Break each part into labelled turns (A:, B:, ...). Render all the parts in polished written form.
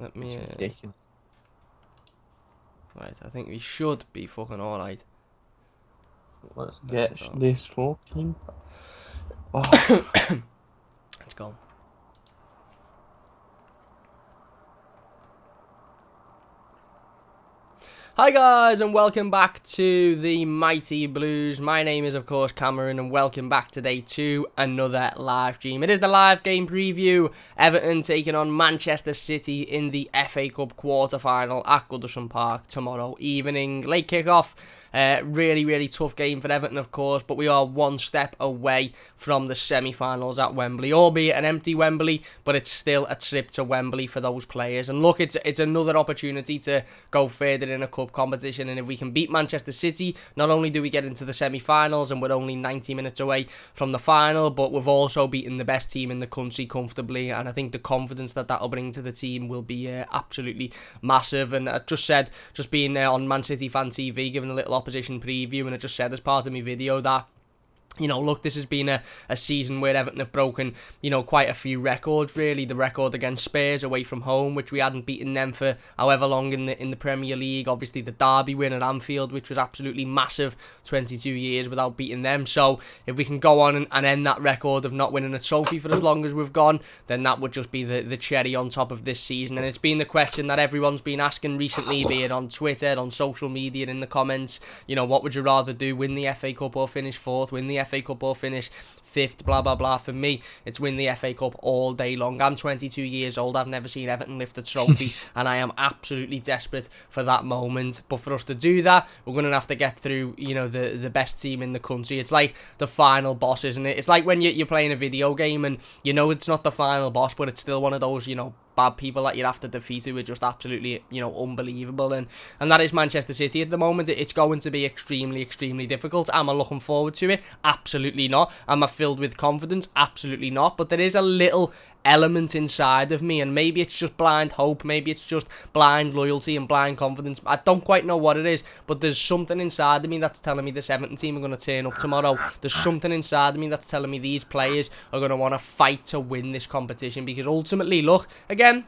A: Let me.
B: It's ridiculous.
A: Right, I think we should be fucking alright.
B: Let's
A: Let's
B: get
A: go.
B: this fucking. Oh.
A: Let's go. Hi guys, and welcome back to the Mighty Blues. My name is of course Cameron, and welcome back today to another live stream. It is the live game preview. Everton taking on Manchester City in the FA Cup quarter-final at Goodison Park tomorrow evening. Late kick-off. Really tough game for Everton, of course, but we are one step away from the semi-finals at Wembley, albeit an empty Wembley, but it's still a trip to Wembley for those players. And look, it's another opportunity to go further in a cup competition, and if we can beat Manchester City, not only do we get into the semi-finals and we're only 90 minutes away from the final, but we've also beaten the best team in the country comfortably, and I think the confidence that that'll bring to the team will be absolutely massive. And I just being on Man City Fan TV, giving a little opposition preview, and I just said as part of my video that, you know, look, this has been a season where Everton have broken, you know, quite a few records, really. The record against Spurs away from home, which we hadn't beaten them for however long in the Premier League. Obviously, the derby win at Anfield, which was absolutely massive, 22 years without beating them. So, if we can go on and end that record of not winning a trophy for as long as we've gone, then that would just be the cherry on top of this season. And it's been the question that everyone's been asking recently, be it on Twitter, on social media, in the comments. You know, what would you rather do, win the FA Cup or finish fourth, win the FA Cup or finish fifth, blah blah blah. For me, it's win the FA Cup all day long. I'm 22 years old, I've never seen Everton lift a trophy and I am absolutely desperate for that moment. But for us to do that, we're going to have to get through, you know, the best team in the country. It's like the final boss, isn't it? It's like when you're playing a video game and you know it's not the final boss, but it's still one of those, you know, bad people that you have to defeat who are just absolutely, you know, unbelievable. And that is Manchester City at the moment. It's going to be extremely difficult. Am I looking forward to it? Absolutely not. Am I filled with confidence? Absolutely not. But there is a little element inside of me, and maybe it's just blind hope, maybe it's just blind loyalty and blind confidence. I don't quite know what it is, but there's something inside of me that's telling me this Everton team are going to turn up tomorrow. There's something inside of me that's telling me these players are going to want to fight to win this competition, because ultimately, look, again,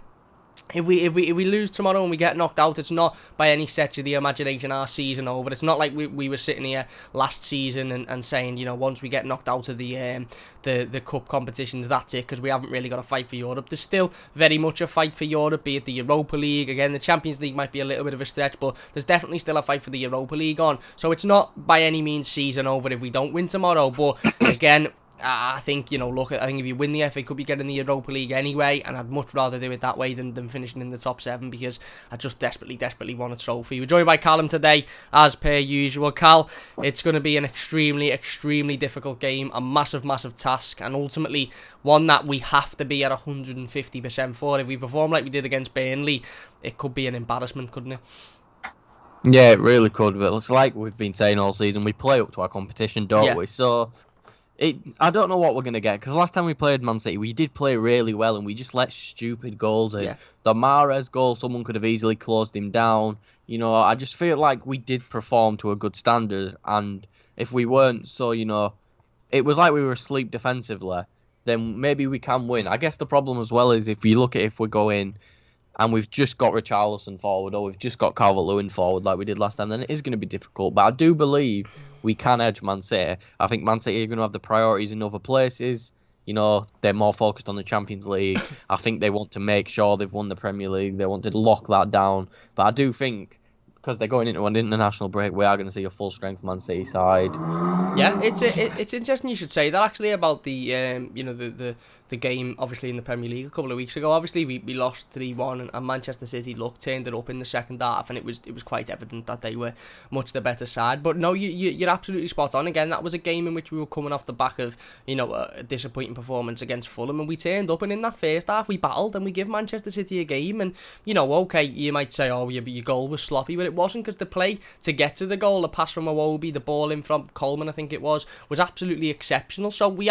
A: if we lose tomorrow and we get knocked out, it's not by any stretch of the imagination our season over. It's not like we were sitting here last season and saying, you know, once we get knocked out of the cup competitions, that's it, because we haven't really got a fight for Europe. There's still very much a fight for Europe, be it the Europa League. Again, the Champions League might be a little bit of a stretch, but there's definitely still a fight for the Europa League on. So it's not by any means season over if we don't win tomorrow. But again, I think, you know, look, I think if you win the FA Cup, you get in the Europa League anyway, and I'd much rather do it that way than finishing in the top 7, because I just desperately want a trophy. We're joined by Callum today, as per usual. Cal, it's going to be an extremely difficult game, a massive task, and ultimately one that we have to be at 150% for. If we perform like we did against Burnley, it could be an embarrassment, couldn't it?
B: Yeah, it really could. But it's like we've been saying all season, we play up to our competition, don't we? So I don't know what we're going to get, because last time we played Man City, we did play really well, and we just let stupid goals in.
A: Yeah.
B: The Mahrez goal, someone could have easily closed him down. You know, I just feel like we did perform to a good standard, and if we weren't so, you know, it was like we were asleep defensively, then maybe we can win. I guess the problem as well is if you look at if we go in and we've just got Richarlison forward, or we've just got Calvert-Lewin forward like we did last time, then it is going to be difficult. But I do believe we can edge Man City. I think Man City are going to have the priorities in other places. You know, they're more focused on the Champions League. I think they want to make sure they've won the Premier League. They want to lock that down. But I do think, because they're going into an international break, we are going to see a full-strength Man City side.
A: Yeah, it's interesting you should say that, actually, about the you know, the game obviously in the Premier League a couple of weeks ago. Obviously we lost 3-1, and Manchester City turned it up in the second half, and it was quite evident that they were much the better side. But no, you're absolutely spot on. Again, that was a game in which we were coming off the back of, you know, a disappointing performance against Fulham, and we turned up, and in that first half we battled and we give Manchester City a game. And, you know, okay, you might say, oh, your goal was sloppy, but it wasn't, because the play to get to the goal, the pass from Iwobi, the ball in from Coleman, I think it was absolutely exceptional. So we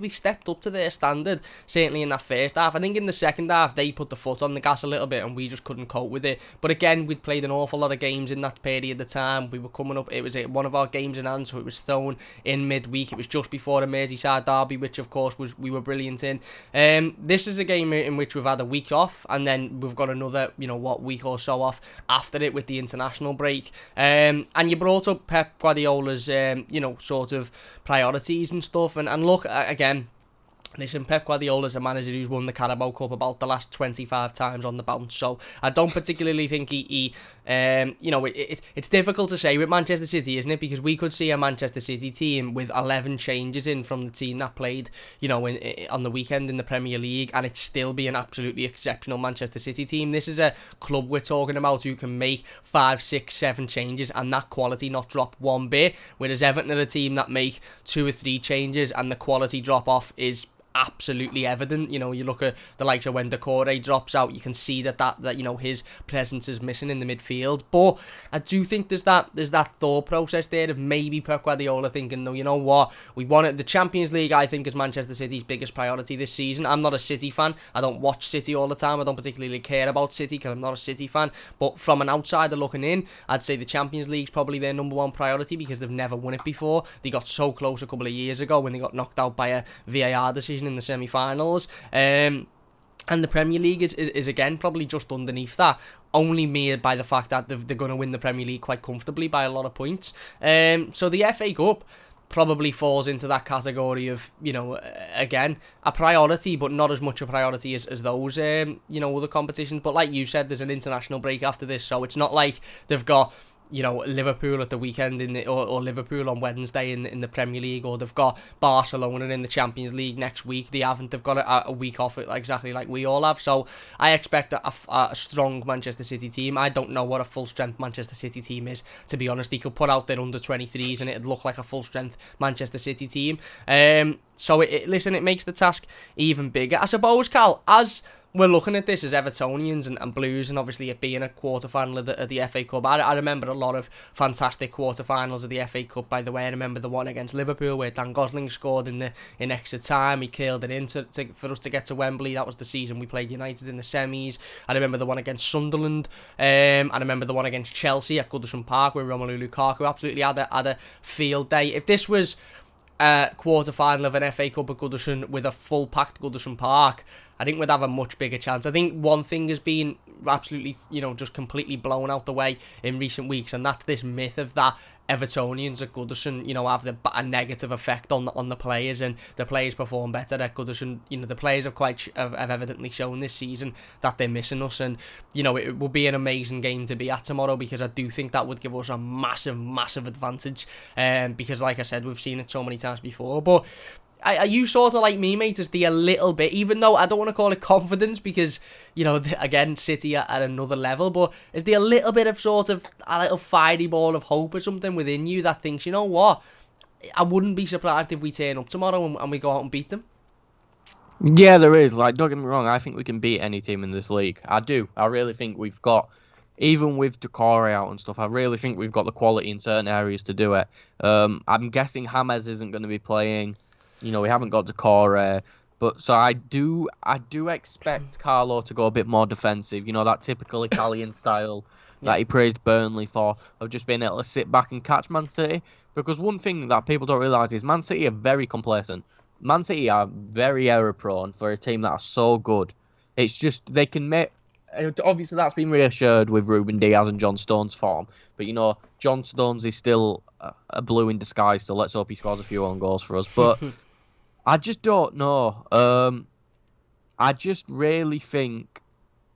A: stepped up to their standard, certainly in that first half. I think in the second half, they put the foot on the gas a little bit and we just couldn't cope with it. But again, we'd played an awful lot of games in that period of time. We were coming up, it was one of our games in hand, so it was thrown in midweek. It was just before a Merseyside derby, which of course we were brilliant in. This is a game in which we've had a week off, and then we've got another, week or so off after it with the international break. And you brought up Pep Guardiola's, sort of priorities and stuff. And look, again, listen, Pep Guardiola's a manager who's won the Carabao Cup about the last 25 times on the bounce, so I don't particularly think it's difficult to say with Manchester City, isn't it? Because we could see a Manchester City team with 11 changes in from the team that played, on the weekend in the Premier League, and it still be an absolutely exceptional Manchester City team. This is a club we're talking about who can make 5, 6, 7 changes and that quality not drop one bit, whereas Everton are a team that make 2 or 3 changes and the quality drop off is absolutely evident. You look at the likes of when Decore drops out, you can see that his presence is missing in the midfield. But I do think there's that thought process there of maybe Pep Guardiola thinking, no, you know what, we wanted the Champions League. I think is Manchester City's biggest priority this season. I'm not a City fan. I don't watch City all the time. I don't particularly care about City because I'm not a City fan. But from an outsider looking in, I'd say the Champions League's probably their number one priority because they've never won it before. They got so close a couple of years ago when they got knocked out by a VAR decision in the semi-finals, and the Premier League is again probably just underneath that, only made by the fact that they're going to win the Premier League quite comfortably by a lot of points. So the FA Cup probably falls into that category of, again, a priority, but not as much a priority as those, other competitions. But like you said, there's an international break after this, so it's not like they've got Liverpool at the weekend or Liverpool on Wednesday in the Premier League, or they've got Barcelona in the Champions League next week. They haven't. They've got a week off, exactly like we all have. So I expect a strong Manchester City team. I don't know what a full-strength Manchester City team is, to be honest. They could put out their under-23s and it'd look like a full-strength Manchester City team. So it makes the task even bigger. I suppose, Cal, as we're looking at this as Evertonians and Blues, and obviously it being a quarter-final of the FA Cup. I remember a lot of fantastic quarter-finals of the FA Cup, by the way. I remember the one against Liverpool where Dan Gosling scored in extra time. He curled it in for us to get to Wembley. That was the season we played United in the semis. I remember the one against Sunderland. I remember the one against Chelsea at Goodison Park where Romelu Lukaku absolutely had a field day. If this was a quarter-final of an FA Cup at Goodison with a full-packed Goodison Park, I think we'd have a much bigger chance. I think one thing has been absolutely, just completely blown out the way in recent weeks, and that's this myth of that Evertonians at Goodison, have a negative effect on the players, and the players perform better at Goodison. The players have evidently shown this season that they're missing us, and it will be an amazing game to be at tomorrow, because I do think that would give us a massive, massive advantage. Because, like I said, we've seen it so many times before. But are you sort of like me, mate? Is there a little bit, even though I don't want to call it confidence because, again, City are at another level, but is there a little bit of sort of a little fiery ball of hope or something within you that thinks, you know what, I wouldn't be surprised if we turn up tomorrow and we go out and beat them?
B: Yeah, there is. Like, don't get me wrong, I think we can beat any team in this league. I do. I really think we've got, even with Decore out and stuff, I really think we've got the quality in certain areas to do it. I'm guessing James isn't going to be playing. We haven't got Decore, but so I do expect Carlo to go a bit more defensive. That typical Italian style that he praised Burnley for, of just being able to sit back and catch Man City. Because one thing that people don't realise is Man City are very complacent. Man City are very error prone for a team that are so good. It's just they can make. Obviously, that's been reassured with Ruben Diaz and John Stones' form. But, John Stones is still a blue in disguise, so let's hope he scores a few own goals for us. But I just don't know. I just really think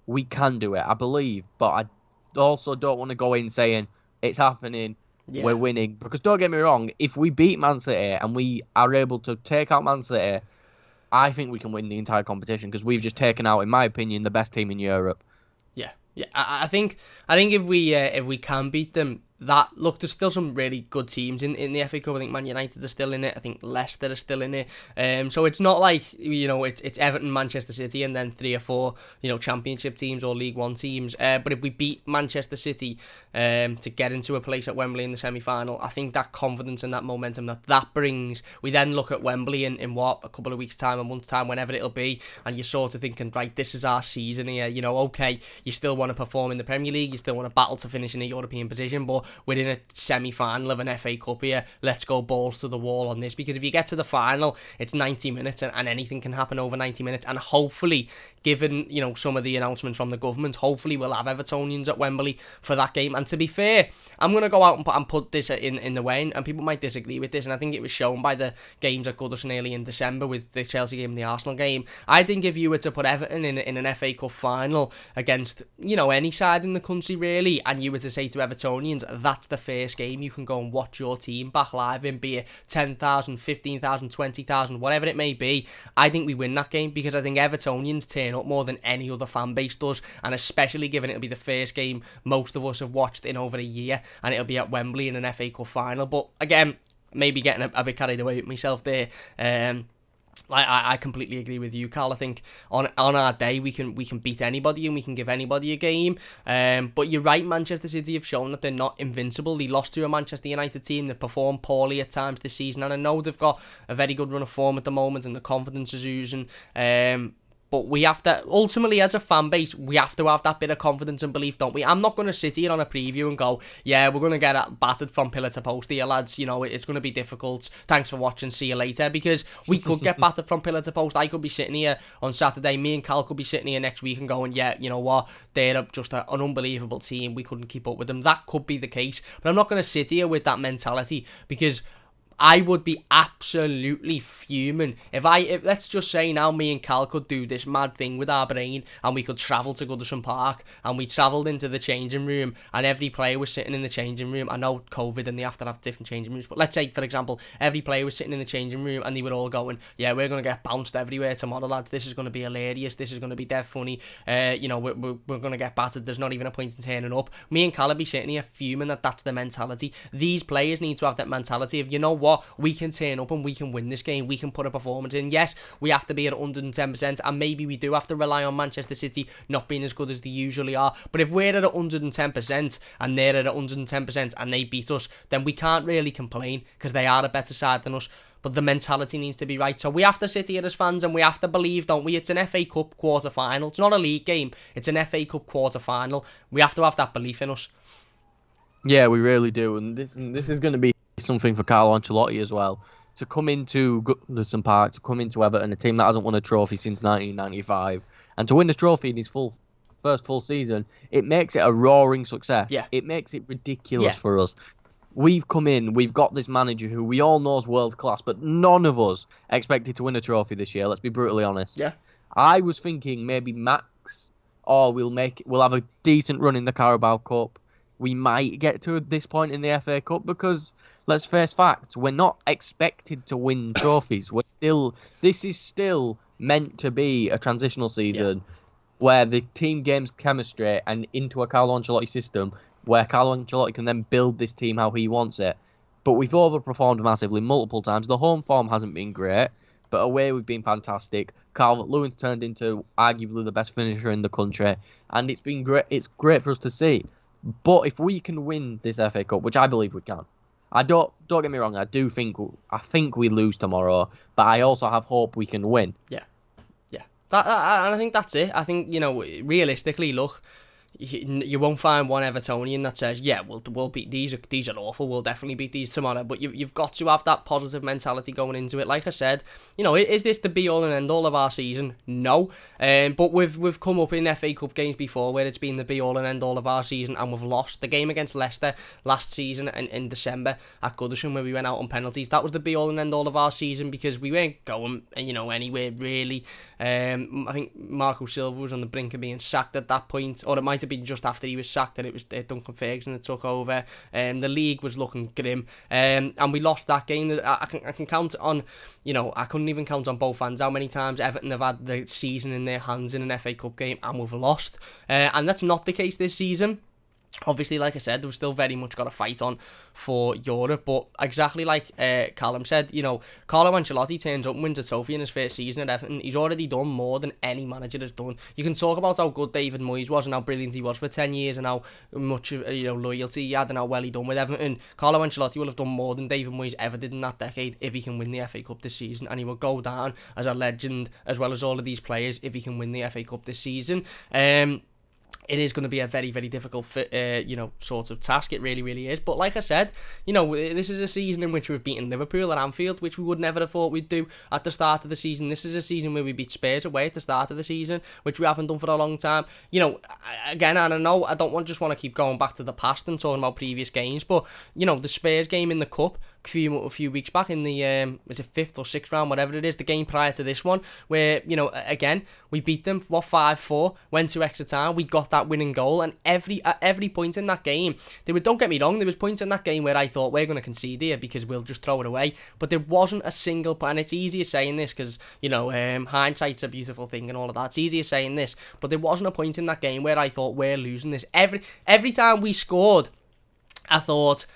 B: we can do it. I believe. But I also don't want to go in saying it's happening, we're winning. Because don't get me wrong, if we beat Man City and we are able to take out Man City, I think we can win the entire competition because we've just taken out, in my opinion, the best team in Europe.
A: Yeah. I think if we can beat them, look, there's still some really good teams in the FA Cup. I think Man United are still in it. I think Leicester are still in it. So it's not like, it's Everton, Manchester City, and then 3 or 4, Championship teams or League One teams. But if we beat Manchester City to get into a place at Wembley in the semi-final, I think that confidence and that momentum that brings, we then look at Wembley in what, a couple of weeks' time, a month's time, whenever it'll be, and you're sort of thinking, right, this is our season here. Okay, you still want to perform in the Premier League, you still want to battle to finish in a European position, but we're in a semi-final of an FA Cup here. Let's go balls to the wall on this, because if you get to the final, it's 90 minutes and anything can happen over 90 minutes. And hopefully, given some of the announcements from the government, hopefully we'll have Evertonians at Wembley for that game. And to be fair, I'm going to go out and put this in the way, and people might disagree with this, and I think it was shown by the games at Goodison early in December with the Chelsea game and the Arsenal game. I think if you were to put Everton in an FA Cup final against any side in the country really, and you were to say to Evertonians, that's the first game you can go and watch your team back live in, be it 10,000, 15,000, 20,000, whatever it may be, I think we win that game, because I think Evertonians turn up more than any other fan base does, and especially given it'll be the first game most of us have watched in over a year, and it'll be at Wembley in an FA Cup final. But again, maybe getting a bit carried away with myself there. I completely agree with you, Carl. I think on our day we can beat anybody and we can give anybody a game. But you're right, Manchester City have shown that they're not invincible. They lost to a Manchester United team that performed poorly at times this season, and I know they've got a very good run of form at the moment and the confidence is oozing. But we have to, ultimately as a fan base, we have to have that bit of confidence and belief, don't we? I'm not going to sit here on a preview and go, yeah, we're going to get battered from pillar to post here, lads. It's going to be difficult. Thanks for watching. See you later. Because we could get battered from pillar to post. I could be sitting here on Saturday. Me and Cal could be sitting here next week and going, yeah, you know what? They're just an unbelievable team. We couldn't keep up with them. That could be the case. But I'm not going to sit here with that mentality, because I would be absolutely fuming if let's just say now me and Cal could do this mad thing with our brain and we could travel to Goodison Park and we travelled into the changing room and every player was sitting in the changing room. I know COVID and they have to have different changing rooms, but let's say, for example, every player was sitting in the changing room and they were all going, yeah, we're going to get bounced everywhere tomorrow, lads. This is going to be hilarious. This is going to be dead funny. We're going to get battered. There's not even a point in turning up. Me and Cal would be sitting here fuming that's the mentality. These players need to have that mentality of, we can turn up and we can win this game. We can put a performance in. Yes, we have to be at 110%, and maybe we do have to rely on Manchester City not being as good as they usually are. But if we're at 110% and they're at 110% and they beat us, then we can't really complain, because they are a better side than us. But the mentality needs to be right. So we have to sit here as fans and we have to believe, don't we? It's an FA Cup quarter-final. It's not a league game. It's an FA Cup quarter-final. We have to have that belief in us.
B: Yeah, we really do. And this is going to be something for Carlo Ancelotti as well, to come into Goodison Park, to come into Everton, a team that hasn't won a trophy since 1995, and to win the trophy in his first full season. It makes it a roaring success.
A: Yeah.
B: It makes it ridiculous for us. We've come in, we've got this manager who we all know is world class, but none of us expected to win a trophy this year. Let's be brutally honest.
A: Yeah.
B: I was thinking maybe max, or we'll have a decent run in the Carabao Cup. We might get to this point in the FA Cup, because let's face facts, we're not expected to win trophies. This is still meant to be a transitional season where the team gains chemistry and into a Carlo Ancelotti system where Carlo Ancelotti can then build this team how he wants it. But we've overperformed massively multiple times. The home form hasn't been great, but away we've been fantastic. Calvert-Lewin's turned into arguably the best finisher in the country, and it's been great. It's great for us to see. But if we can win this FA Cup, which I believe we can, don't get me wrong, I think we lose tomorrow, but I also have hope we can win.
A: Yeah. And I think that's it. I think, realistically, look, you won't find one Evertonian that says, yeah, we'll beat these are awful, we'll definitely beat these tomorrow. But you've got to have that positive mentality going into it. Like I said, is this the be all and end all of our season? No. But we've come up in FA Cup games before where it's been the be all and end all of our season, and we've lost. The game against Leicester last season in December at Goodison, where we went out on penalties, that was the be all and end all of our season, because we weren't going anywhere really. I think Marco Silva was on the brink of being sacked at that point, or it might have been just after he was sacked, and it was Duncan Ferguson that took over. The league was looking grim, and we lost that game. I can count on, I couldn't even count on both hands how many times Everton have had the season in their hands in an FA Cup game and we've lost, and that's not the case this season. Obviously, like I said, they've still very much got a fight on for Europe, but exactly like Callum said, you know, Carlo Ancelotti turns up and wins a trophy in his first season at Everton. He's already done more than any manager has done. You can talk about how good David Moyes was and how brilliant he was for 10 years and how much loyalty he had and how well he done with Everton. Carlo Ancelotti will have done more than David Moyes ever did in that decade if he can win the FA Cup this season, and he will go down as a legend as well as all of these players if he can win the FA Cup this season. It is going to be a very, very difficult, sort of task. It really, really is. But like I said, you know, this is a season in which we've beaten Liverpool at Anfield, which we would never have thought we'd do at the start of the season. This is a season where we beat Spurs away at the start of the season, which we haven't done for a long time. You know, again, and I know I don't just want to keep going back to the past and talking about previous games, but, you know, the Spurs game in the Cup a few weeks back in the is it 5th or 6th round, whatever it is, the game prior to this one, where, you know, again, we beat them 5-4, went to extra time, we got that winning goal, and at every point in that game, don't get me wrong, there was points in that game where I thought we're going to concede here because we'll just throw it away, but there wasn't a single point, and it's easier saying this because, you know, hindsight's a beautiful thing and all of that, it's easier saying this, but there wasn't a point in that game where I thought we're losing this. Every time we scored, I thought,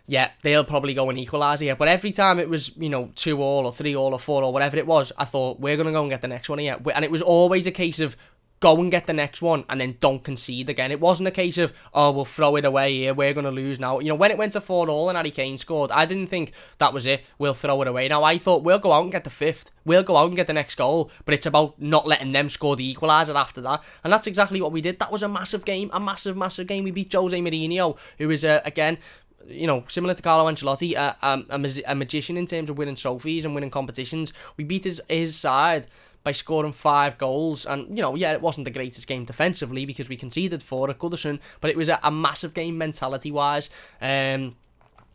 A: yeah, they'll probably go and equalise here. But every time it was, you know, 2-2 or 3-3 or 4 or whatever it was, I thought, we're going to go and get the next one here. And it was always a case of go and get the next one and then don't concede again. It wasn't a case of, oh, we'll throw it away here, we're going to lose now. You know, when it went to 4-4 and Harry Kane scored, I didn't think that was it, we'll throw it away. Now, I thought, we'll go out and get the 5th. We'll go out and get the next goal, but it's about not letting them score the equaliser after that. And that's exactly what we did. That was a massive game, a massive, massive game. We beat Jose Mourinho, who is, again, you know, similar to Carlo Ancelotti, a magician in terms of winning trophies and winning competitions. We beat his side by scoring 5 goals, and, you know, yeah, it wasn't the greatest game defensively because we conceded 4 at Goodison, but it was a massive game mentality-wise.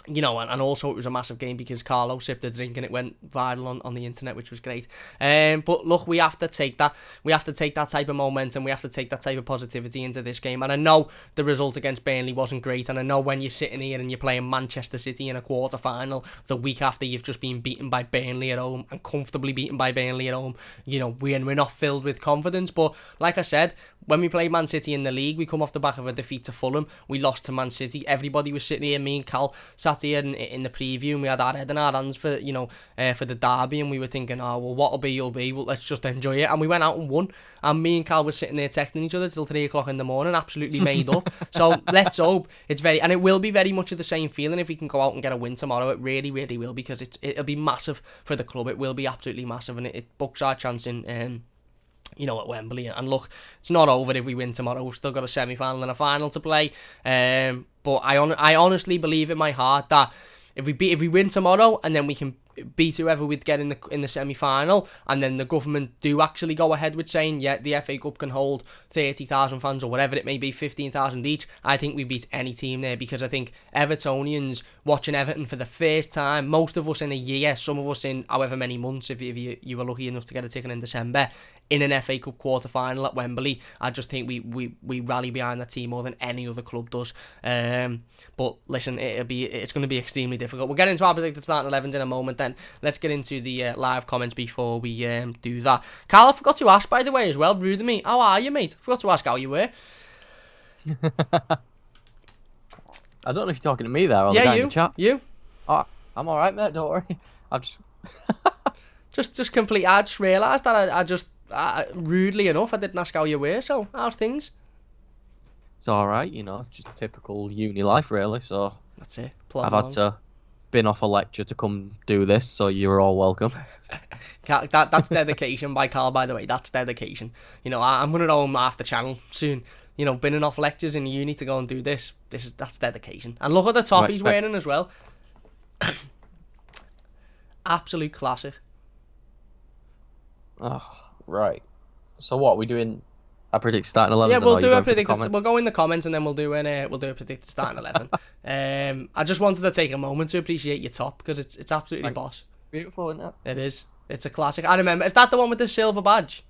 A: You know, and also it was a massive game because Carlo sipped a drink and it went viral on the internet, which was great. But look, we have to take that. We have to take that type of momentum. We have to take that type of positivity into this game. And I know the result against Burnley wasn't great. And I know when you're sitting here and you're playing Manchester City in a quarter-final the week after you've just been beaten by Burnley at home and comfortably beaten by Burnley at home, you know, we're not filled with confidence. But like I said, when we played Man City in the league, we come off the back of a defeat to Fulham. We lost to Man City. Everybody was sitting here. Me and Cal sat here in the preview, and we had our head in our hands for, you know, for the derby, and we were thinking, oh, well, what'll be, will be. Well, let's just enjoy it. And we went out and won. And me and Cal were sitting there texting each other till 3 o'clock in the morning, absolutely made up. So let's hope and it will be very much of the same feeling if we can go out and get a win tomorrow. It really, really will, because it'll be massive for the club. It will be absolutely massive, and it books our chance in. You know, at Wembley. And look, it's not over if we win tomorrow. We've still got a semi-final and a final to play. But I honestly believe in my heart that if we win tomorrow and then we can beat whoever we'd get in the semi-final, and then the government do actually go ahead with saying, yeah, the FA Cup can hold 30,000 fans or whatever it may be, 15,000 each, I think we beat any team there, because I think Evertonians watching Everton for the first time, most of us in a year, some of us in however many months, if you were lucky enough to get a ticket in December, in an FA Cup quarter-final at Wembley, I just think we rally behind that team more than any other club does. But listen, it's going to be extremely difficult. We'll get into our predicted starting 11s in a moment then. Let's get into the live comments before we do that. Carl, I forgot to ask, by the way, as well, rude of me, how are you, mate? I forgot to ask how you were.
B: I don't know if you're talking to me there or the guy in the chat. You? Oh, I'm alright, mate, don't worry. I've just...
A: just complete. I just realised that I just rudely enough I didn't ask how you were. So how's things?
B: It's all right, you know, just typical uni life really. So
A: that's it.
B: I've had to been off a lecture to come do this, so you're all welcome.
A: That's dedication by Carl, by the way. That's dedication. You know, I'm gonna own half the channel soon. You know, been off lectures in uni to go and do this. That's dedication. And look at the top he's wearing as well. Absolute classic.
B: Oh, right. So what, are we doing a predicted starting 11?
A: Yeah, we'll do a predicted. We'll go in the comments and then we'll do a predicted starting 11. I just wanted to take a moment to appreciate your top, because it's absolutely boss.
B: Beautiful, isn't it?
A: It is. It's a classic. I remember. Is that the one with the silver badge?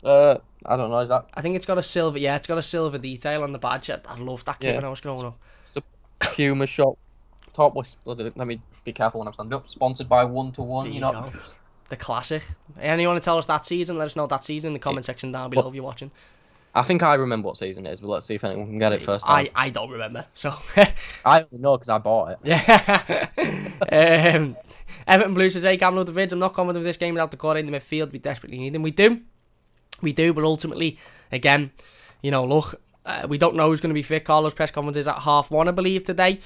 B: I don't know. Is that?
A: I think it's got a silver. Yeah, it's got a silver detail on the badge. I loved that kit when I was growing up.
B: It's a Puma shop. Top was. Let me be careful when I'm standing up. Sponsored by 1-to-1. You know.
A: Go. The classic. Anyone want to tell us that season? Let us know that season in the comment section down below if you're watching.
B: I think I remember what season it is, but let's see if anyone can get it first time.
A: I don't remember, so...
B: I only know because I bought it.
A: Yeah. Everton Blues today, Cam load of vids. I'm not confident of this game without the core in the midfield. We desperately need them. We do, but ultimately, again, look, we don't know who's going to be fit. Carlo's press conference is at 1:30, I believe, today.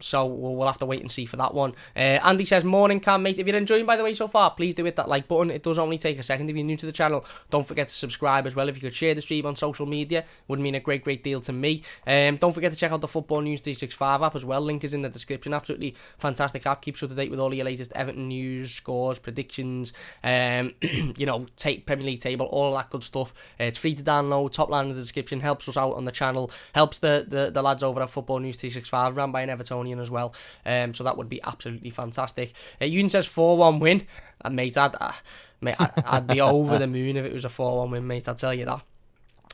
A: So we'll have to wait and see for that one. Andy says, morning, Cam, mate. If you're enjoying, by the way, so far, please do hit that like button. It does only take a second. If you're new to the channel, don't forget to subscribe as well. If you could share the stream on social media, would mean a great deal to me. Don't forget to check out the Football News 365 app as well. Link is in the description. Absolutely fantastic app. Keeps you up to date with all your latest Everton news, scores, predictions, Premier League table, all that good stuff. It's free to download. Top line in the description. Helps us out on the channel, helps the lads over at Football News 365, ran by an Evertonian as well, so that would be absolutely fantastic. Ewan says 4-1 win, and mate, I'd be over the moon if it was a 4-1 win, mate, I'll tell you that.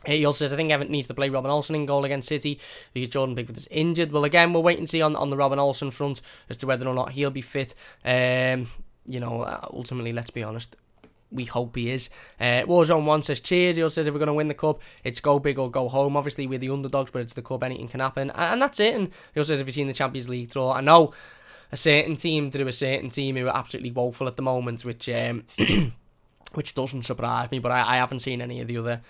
A: He also says, I think Everton needs to play Robin Olsen in goal against City because Jordan Pickford is injured. Well, again, we'll wait and see on the Robin Olsen front as to whether or not he'll be fit. Ultimately, let's be honest, we hope he is. Warzone1 says, cheers. He also says, if we're going to win the cup, it's go big or go home. Obviously, we're the underdogs, but it's the cup. Anything can happen. And that's it. And he also says, have you seen the Champions League draw? I know a certain team through a certain team who are absolutely woeful at the moment, which which doesn't surprise me, but I haven't seen any of the other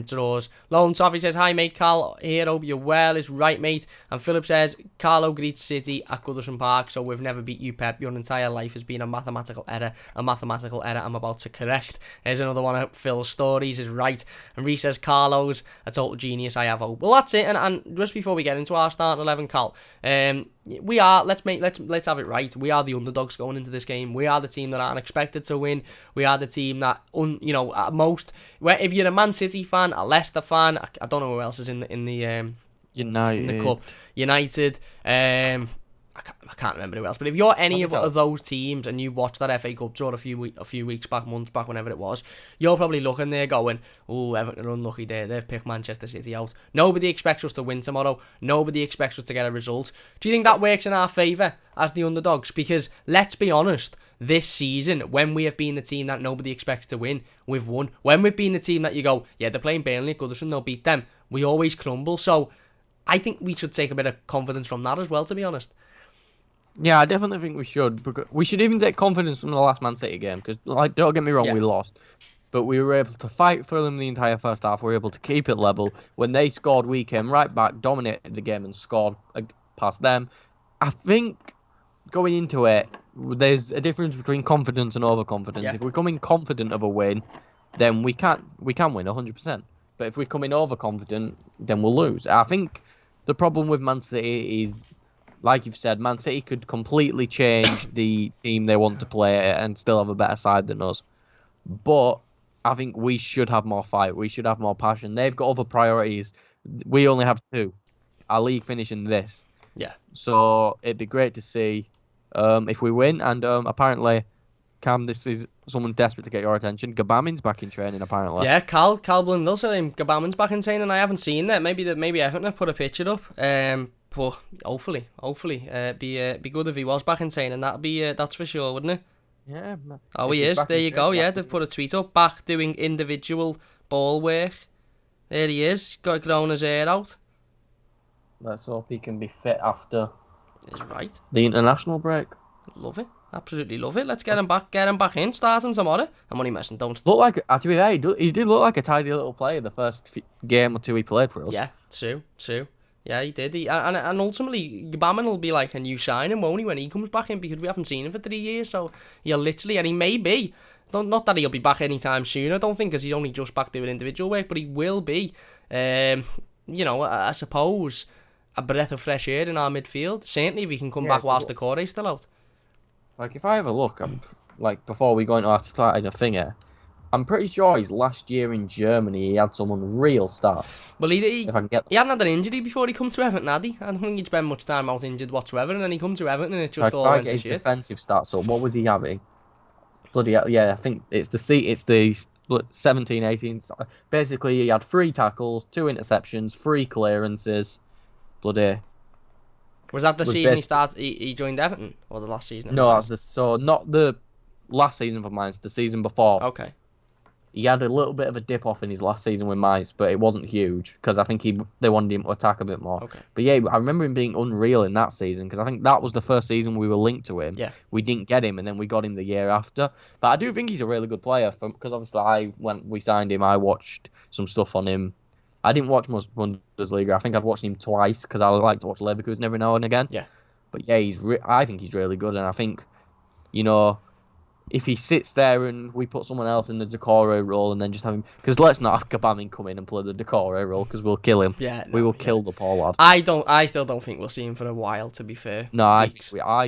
A: draws. Lone Toffee says, hi mate, Carl here, hope you're well. Is right, mate. And Philip says, Carlo greets City at Goodison Park, so we've never beat you, Pep. Your entire life has been a mathematical error I'm about to correct. Here's another one of Phil's stories. Is right. And Reece says, Carlo's a total genius, I have hope. Well, that's it. And just before we get into our starting 11, Carl, we are, let's have it right, we are the underdogs going into this game. We are the team that aren't expected to win. We are the team that at most, if you're a Man City fan, a Leicester fan, I don't know who else is in the
B: United,
A: in the cup, United, I can't remember who else, but if you're any of those teams and you watch that FA Cup draw a few weeks back, months back, whenever it was, you're probably looking there going, oh, Everton are unlucky there, they've picked Manchester City out. Nobody expects us to win tomorrow. Nobody expects us to get a result. Do you think that works in our favour as the underdogs? Because let's be honest, this season, when we have been the team that nobody expects to win, we've won. When we've been the team that you go, yeah, they're playing Burnley at Goodison, they'll beat them, we always crumble. So I think we should take a bit of confidence from that as well, to be honest.
B: Yeah, I definitely think we should. Because we should even take confidence from the last Man City game. Because, don't get me wrong, we lost. But we were able to fight for them the entire first half. We were able to keep it level. When they scored, we came right back, dominated the game, and scored past them. I think, going into it, there's a difference between confidence and overconfidence. Yeah. If we're coming confident of a win, then we can win 100%. But if we're coming overconfident, then we'll lose. I think the problem with Man City is, like you've said, Man City could completely change the team they want to play and still have a better side than us. But I think we should have more fight. We should have more passion. They've got other priorities. We only have two. Our league finishing this.
A: Yeah.
B: So it'd be great to see if we win. And apparently, Cam, this is someone desperate to get your attention. Gabamin's back in training, apparently.
A: Yeah, Cal Blundell said Gabamin's back in training. I haven't seen that. Maybe Everton have put a picture up. But hopefully, be good if he was back in training. That'd be that's for sure, wouldn't it?
B: Yeah.
A: Oh, he is. There you go. Yeah, they've put a tweet up. Back doing individual ball work. There he is. Got grown his hair out.
B: Let's hope he can be fit after.
A: He's right.
B: The international break.
A: Love it. Absolutely love it. Let's get him back. Get him back in. Start him tomorrow. I'm only messing. Don't.
B: Look like, to be fair, he did look like a tidy little player the first game or two he played for us.
A: Yeah, true. Yeah, he did. And ultimately, Gabamin will be like a new signing, won't he, when he comes back in, because we haven't seen him for 3 years. So he'll literally, and he may be, not that he'll be back anytime soon, I don't think, because he's only just back doing individual work, but he will be, I suppose, a breath of fresh air in our midfield. Certainly if he can come back whilst the core is still out.
B: Like, if I have a look, before we go into our starting a thing here, I'm pretty sure his last year in Germany, he had some unreal stats.
A: Well, he hadn't had an injury before he come to Everton, had he? I don't think he'd spend much time out injured whatsoever, and then he come to Everton and it just all went to shit.
B: Defensive stats, so what was he having? Bloody hell, yeah, I think it's the 17, 18. Basically, he had 3 tackles, 2 interceptions, 3 clearances. Bloody.
A: Was that the season he joined Everton, or the last season?
B: No, not the last season for mine. It's the season before.
A: Okay.
B: He had a little bit of a dip off in his last season with Mice, but it wasn't huge because I think they wanted him to attack a bit more.
A: Okay.
B: But yeah, I remember him being unreal in that season because I think that was the first season we were linked to him.
A: Yeah.
B: We didn't get him, and then we got him the year after. But I do think he's a really good player because obviously when we signed him, I watched some stuff on him. I didn't watch much Bundesliga. I think I've watched him twice because I like to watch Leverkusen every now and again.
A: Yeah.
B: But yeah, I think he's really good, and I think, if he sits there and we put someone else in the Decore role and then just have him... Because let's not have Kabamin come in and play the Decore role because we'll kill him.
A: Yeah,
B: we will kill the poor lad.
A: I still don't think we'll see him for a while, to be fair.
B: No, I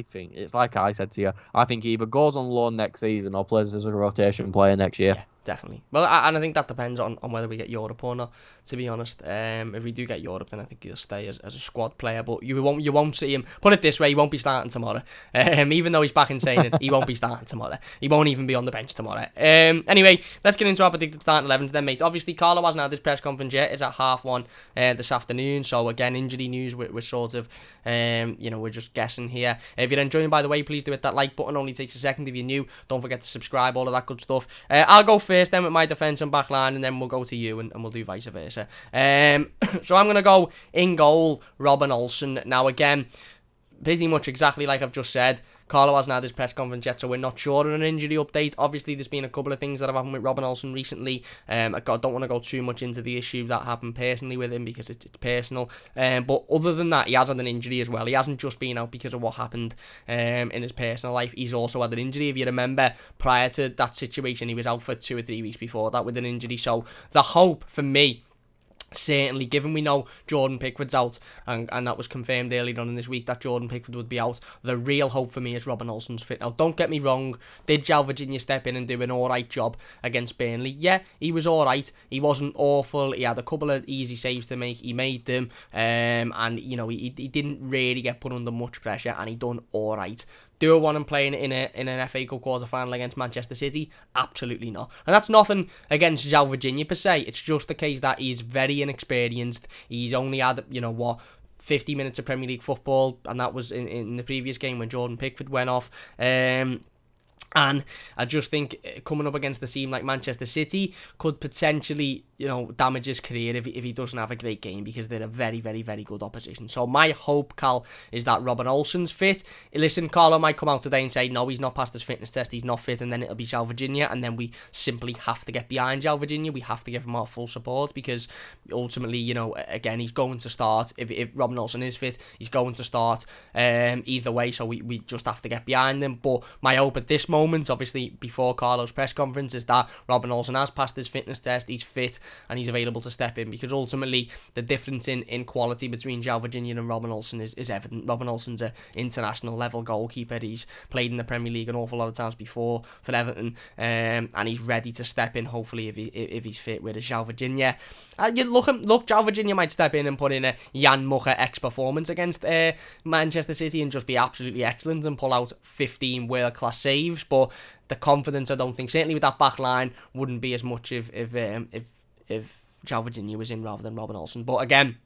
B: think it's like I said to you. I think he either goes on loan next season or plays as a rotation player next year.
A: Yeah, definitely. Well, and I think that depends on whether we get Europe or not, to be honest. If we do get Europe, then I think he'll stay as a squad player. But you won't see him. Put it this way, he won't be starting tomorrow. Even though he's back in training, he won't be starting tomorrow. He won't even be on the bench tomorrow. Anyway, let's get into our predicted starting 11s then, mate. Obviously, Carlo hasn't had his press conference yet. It's at 1:30 this afternoon. So again, injury news. We're sort of, we're just guessing here. If you're enjoying, by the way, please do hit that like button. Only takes a second if you're new. Don't forget to subscribe. All of that good stuff. I'll go first then with my defence and back line, and then we'll go to you and we'll do vice versa. So I'm going to go in goal, Robin Olsen. Now again, pretty much exactly like I've just said, Carlo hasn't had his press conference yet, so we're not sure on an injury update. Obviously, there's been a couple of things that have happened with Robin Olsen recently. I don't want to go too much into the issue that happened personally with him because it's personal. But other than that, he has had an injury as well. He hasn't just been out because of what happened in his personal life. He's also had an injury. If you remember, prior to that situation, he was out for 2 or 3 weeks before that with an injury. So the hope for me, certainly, given we know Jordan Pickford's out, and that was confirmed earlier on in this week that Jordan Pickford would be out, the real hope for me is Robin Olsen's fit. Now, don't get me wrong, did João Virginia step in and do an alright job against Burnley? Yeah, he was alright. He wasn't awful. He had a couple of easy saves to make. He made them, and he didn't really get put under much pressure, and he done alright. Do I want him playing in an FA Cup quarter-final against Manchester City? Absolutely not. And that's nothing against João Virginia per se. It's just the case that he's very inexperienced. He's only had, 50 minutes of Premier League football, and that was in the previous game when Jordan Pickford went off. And I just think coming up against the team like Manchester City could potentially, damage his career if he doesn't have a great game, because they're a very, very, very good opposition. So my hope, Cal, is that Robin Olsen's fit. Listen, Carlo might come out today and say, no, he's not passed his fitness test, he's not fit, and then it'll be João Virginia, and then we simply have to get behind João Virginia. We have to give him our full support, because ultimately, again, he's going to start. If Robin Olsen is fit, he's going to start either way, so we just have to get behind him. But my hope at this moment, obviously before Carlo's press conference, is that Robin Olsen has passed his fitness test, he's fit, and he's available to step in, because ultimately the difference in quality between João Virginia and Robin Olsen is evident. Robin Olsen's an international level goalkeeper. He's played in the Premier League an awful lot of times before for Everton, and he's ready to step in, hopefully, if he's fit. Whereas João Virginia, João Virginia might step in and put in a Jan Mucha-X performance against Manchester City and just be absolutely excellent and pull out 15 world-class saves, but the confidence, I don't think, certainly with that back line, wouldn't be as much if João Virginia was in rather than Robin Olsen. But again,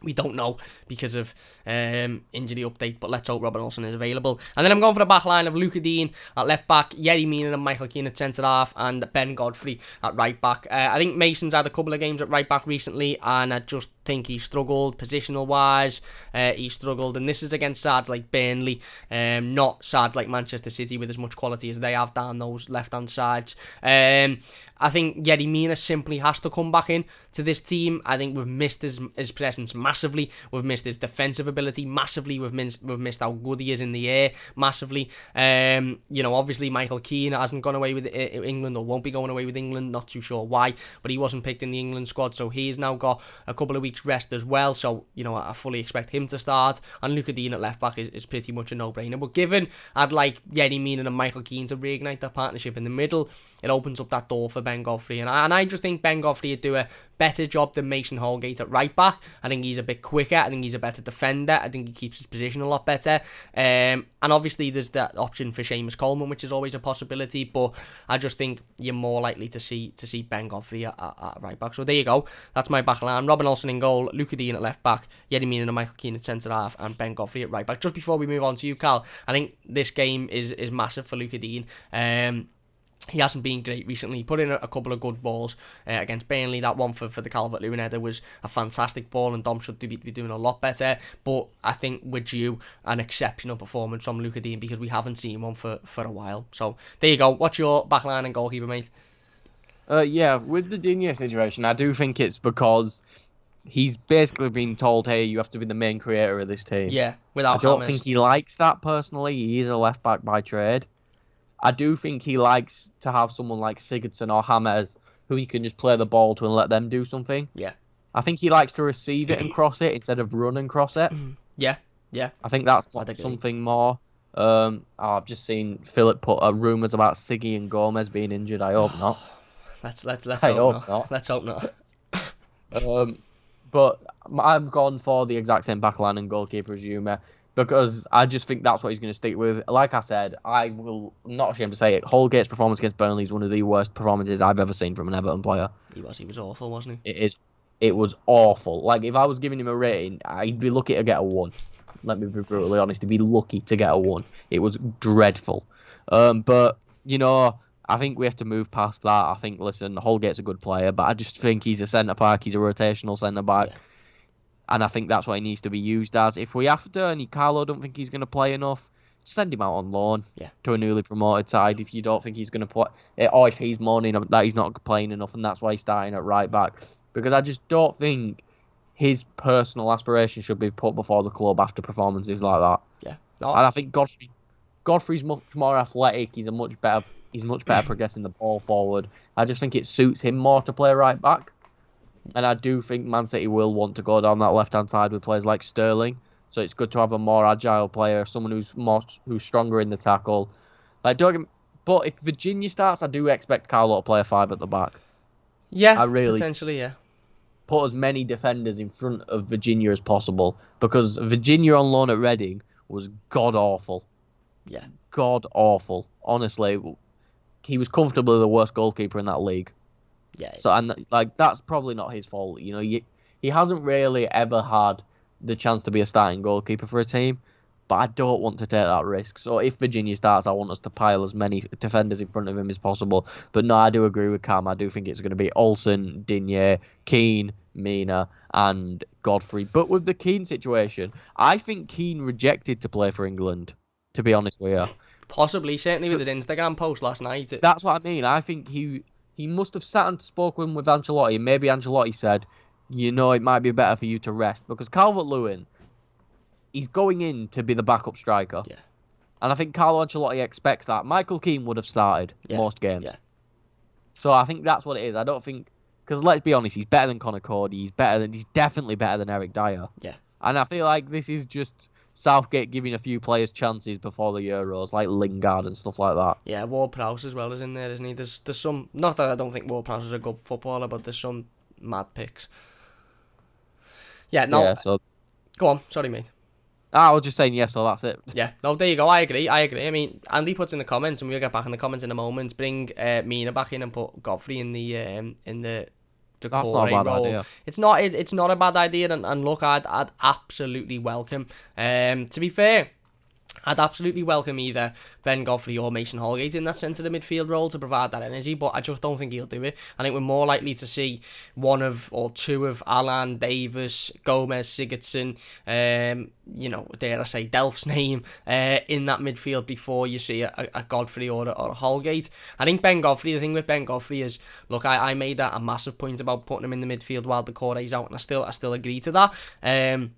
A: we don't know because of injury update, but let's hope Robin Olsen is available. And then I'm going for the back line of Luca Dean at left back, Yerry Mina and Michael Keane at centre half, and Ben Godfrey at right back. I think Mason's had a couple of games at right back recently, and I just think he struggled positional wise. He struggled, and this is against sides like Burnley, not sides like Manchester City with as much quality as they have down those left hand sides. I think Yerry Mina simply has to come back in to this team. I think we've missed his presence massively. We've missed his defensive ability massively. We've missed how good he is in the air massively. Obviously Michael Keane hasn't gone away with England, or won't be going away with England. Not too sure why, but he wasn't picked in the England squad, so he's now got a couple of weeks rest as well. So I fully expect him to start. And Luca Dean at left back is pretty much a no-brainer. But given I'd like Yerry Mina and Michael Keane to reignite that partnership in the middle, it opens up that door for Ben Godfrey, and I just think Ben Godfrey would do a better job than Mason Holgate at right back. I think he's a bit quicker. I think he's a better defender. I think he keeps his position a lot better. And obviously there's that option for Seamus Coleman, which is always a possibility. But I just think you're more likely to see Ben Godfrey at right back. So there you go. That's my back line. Robin Olsen in goal, Luca Dean at left back, Yerry Mina and Michael Keane at centre half, and Ben Godfrey at right back. Just before we move on to you, Cal, I think this game is massive for Luca Dean. he hasn't been great recently. He put in a couple of good balls against Burnley. That one for the Calvert-Lewin header was a fantastic ball, and Dom should be doing a lot better. But I think we're due an exceptional performance from Luca Dean, because we haven't seen one for a while. So there you go. What's your backline and goalkeeper, mate?
B: Yeah, with the Digne situation, I do think it's because he's basically been told, hey, you have to be the main creator of this team.
A: Yeah, without
B: I don't
A: James.
B: think he likes that personally. He is a left back by trade. I do think he likes to have someone like Sigurdsson or James who he can just play the ball to and let them do something.
A: Yeah.
B: I think he likes to receive it and cross it instead of run and cross it.
A: Yeah.
B: I think that's something more. I've just seen Philip put rumours about Siggy and Gomez being injured. I hope not.
A: Let's hope not. Let's hope not.
B: But I've gone for the exact same backline and goalkeeper as you, mate, because I just think that's what he's going to stick with. Like I said, I'm not ashamed to say it, Holgate's performance against Burnley is one of the worst performances I've ever seen from an Everton player.
A: He was awful, wasn't he?
B: It was awful. Like, if I was giving him a rating, I'd be lucky to get a 1. Let me be brutally honest, to be lucky to get a 1. It was dreadful. But, you know, I think we have to move past that. I think, listen, Holgate's a good player, but I just think he's a centre-back. He's a rotational centre-back. Yeah. And I think that's what he needs to be used as. If we have to, and Carlo don't think he's going to play enough, send him out on loan to a newly promoted side if you don't think he's going to play. Or if he's moaning that he's not playing enough and that's why he's starting at right back. Because I just don't think his personal aspiration should be put before the club after performances like that.
A: Yeah.
B: No. And I think Godfrey's much more athletic. He's much better progressing the ball forward. I just think it suits him more to play right back. And I do think Man City will want to go down that left-hand side with players like Sterling. So it's good to have a more agile player, someone who's stronger in the tackle. But if Virginia starts, I do expect Carlo to play a 5 at the back.
A: Yeah, essentially, yeah.
B: Put as many defenders in front of Virginia as possible, because Virginia on loan at Reading was god-awful.
A: Yeah.
B: God-awful. Honestly, he was comfortably the worst goalkeeper in that league.
A: Yeah.
B: So, and that's probably not his fault. You know, he hasn't really ever had the chance to be a starting goalkeeper for a team, but I don't want to take that risk. So if Virginia starts, I want us to pile as many defenders in front of him as possible. But no, I do agree with Cam. I do think it's going to be Olsen, Digne, Keane, Mina, and Godfrey. But with the Keane situation, I think Keane rejected to play for England, to be honest with you.
A: Possibly, certainly with his Instagram post last night.
B: That's what I mean. I think he must have sat and spoken with Ancelotti, and maybe Ancelotti said, you know, it might be better for you to rest, because Calvert-Lewin, he's going in to be the backup striker.
A: Yeah. And
B: I think Carlo Ancelotti expects that. Michael Keane would have started most games.
A: Yeah.
B: So I think that's what it is. I don't think, because let's be honest, he's better than Conor Cody. He's definitely better than Eric Dyer.
A: Yeah.
B: And I feel like this is just Southgate giving a few players chances before the Euros, like Lingard and stuff like that.
A: Yeah, Ward-Prowse as well is in there, isn't he? There's some, not that I don't think Ward-Prowse is a good footballer, but there's some mad picks. Yeah, no. Yeah, so... Go on, sorry, mate.
B: I was just saying yes, so that's it.
A: Yeah, no, there you go. I agree. I mean, Andy puts in the comments, and we'll get back in the comments in a moment. Bring Mina back in and put Godfrey in the
B: That's not a bad
A: role.
B: idea.
A: It's not a bad idea, and look, I'd absolutely welcome. To be fair, I'd absolutely welcome either Ben Godfrey or Mason Holgate in that centre of the midfield role to provide that energy, but I just don't think he'll do it. I think we're more likely to see one of or two of Alan, Davis, Gomez, Sigurdsson, dare I say Delph's name, in that midfield before you see a Godfrey or a Holgate. I think Ben Godfrey, the thing with Ben Godfrey is, look, I made a massive point about putting him in the midfield while Decore's out, and I still agree to that.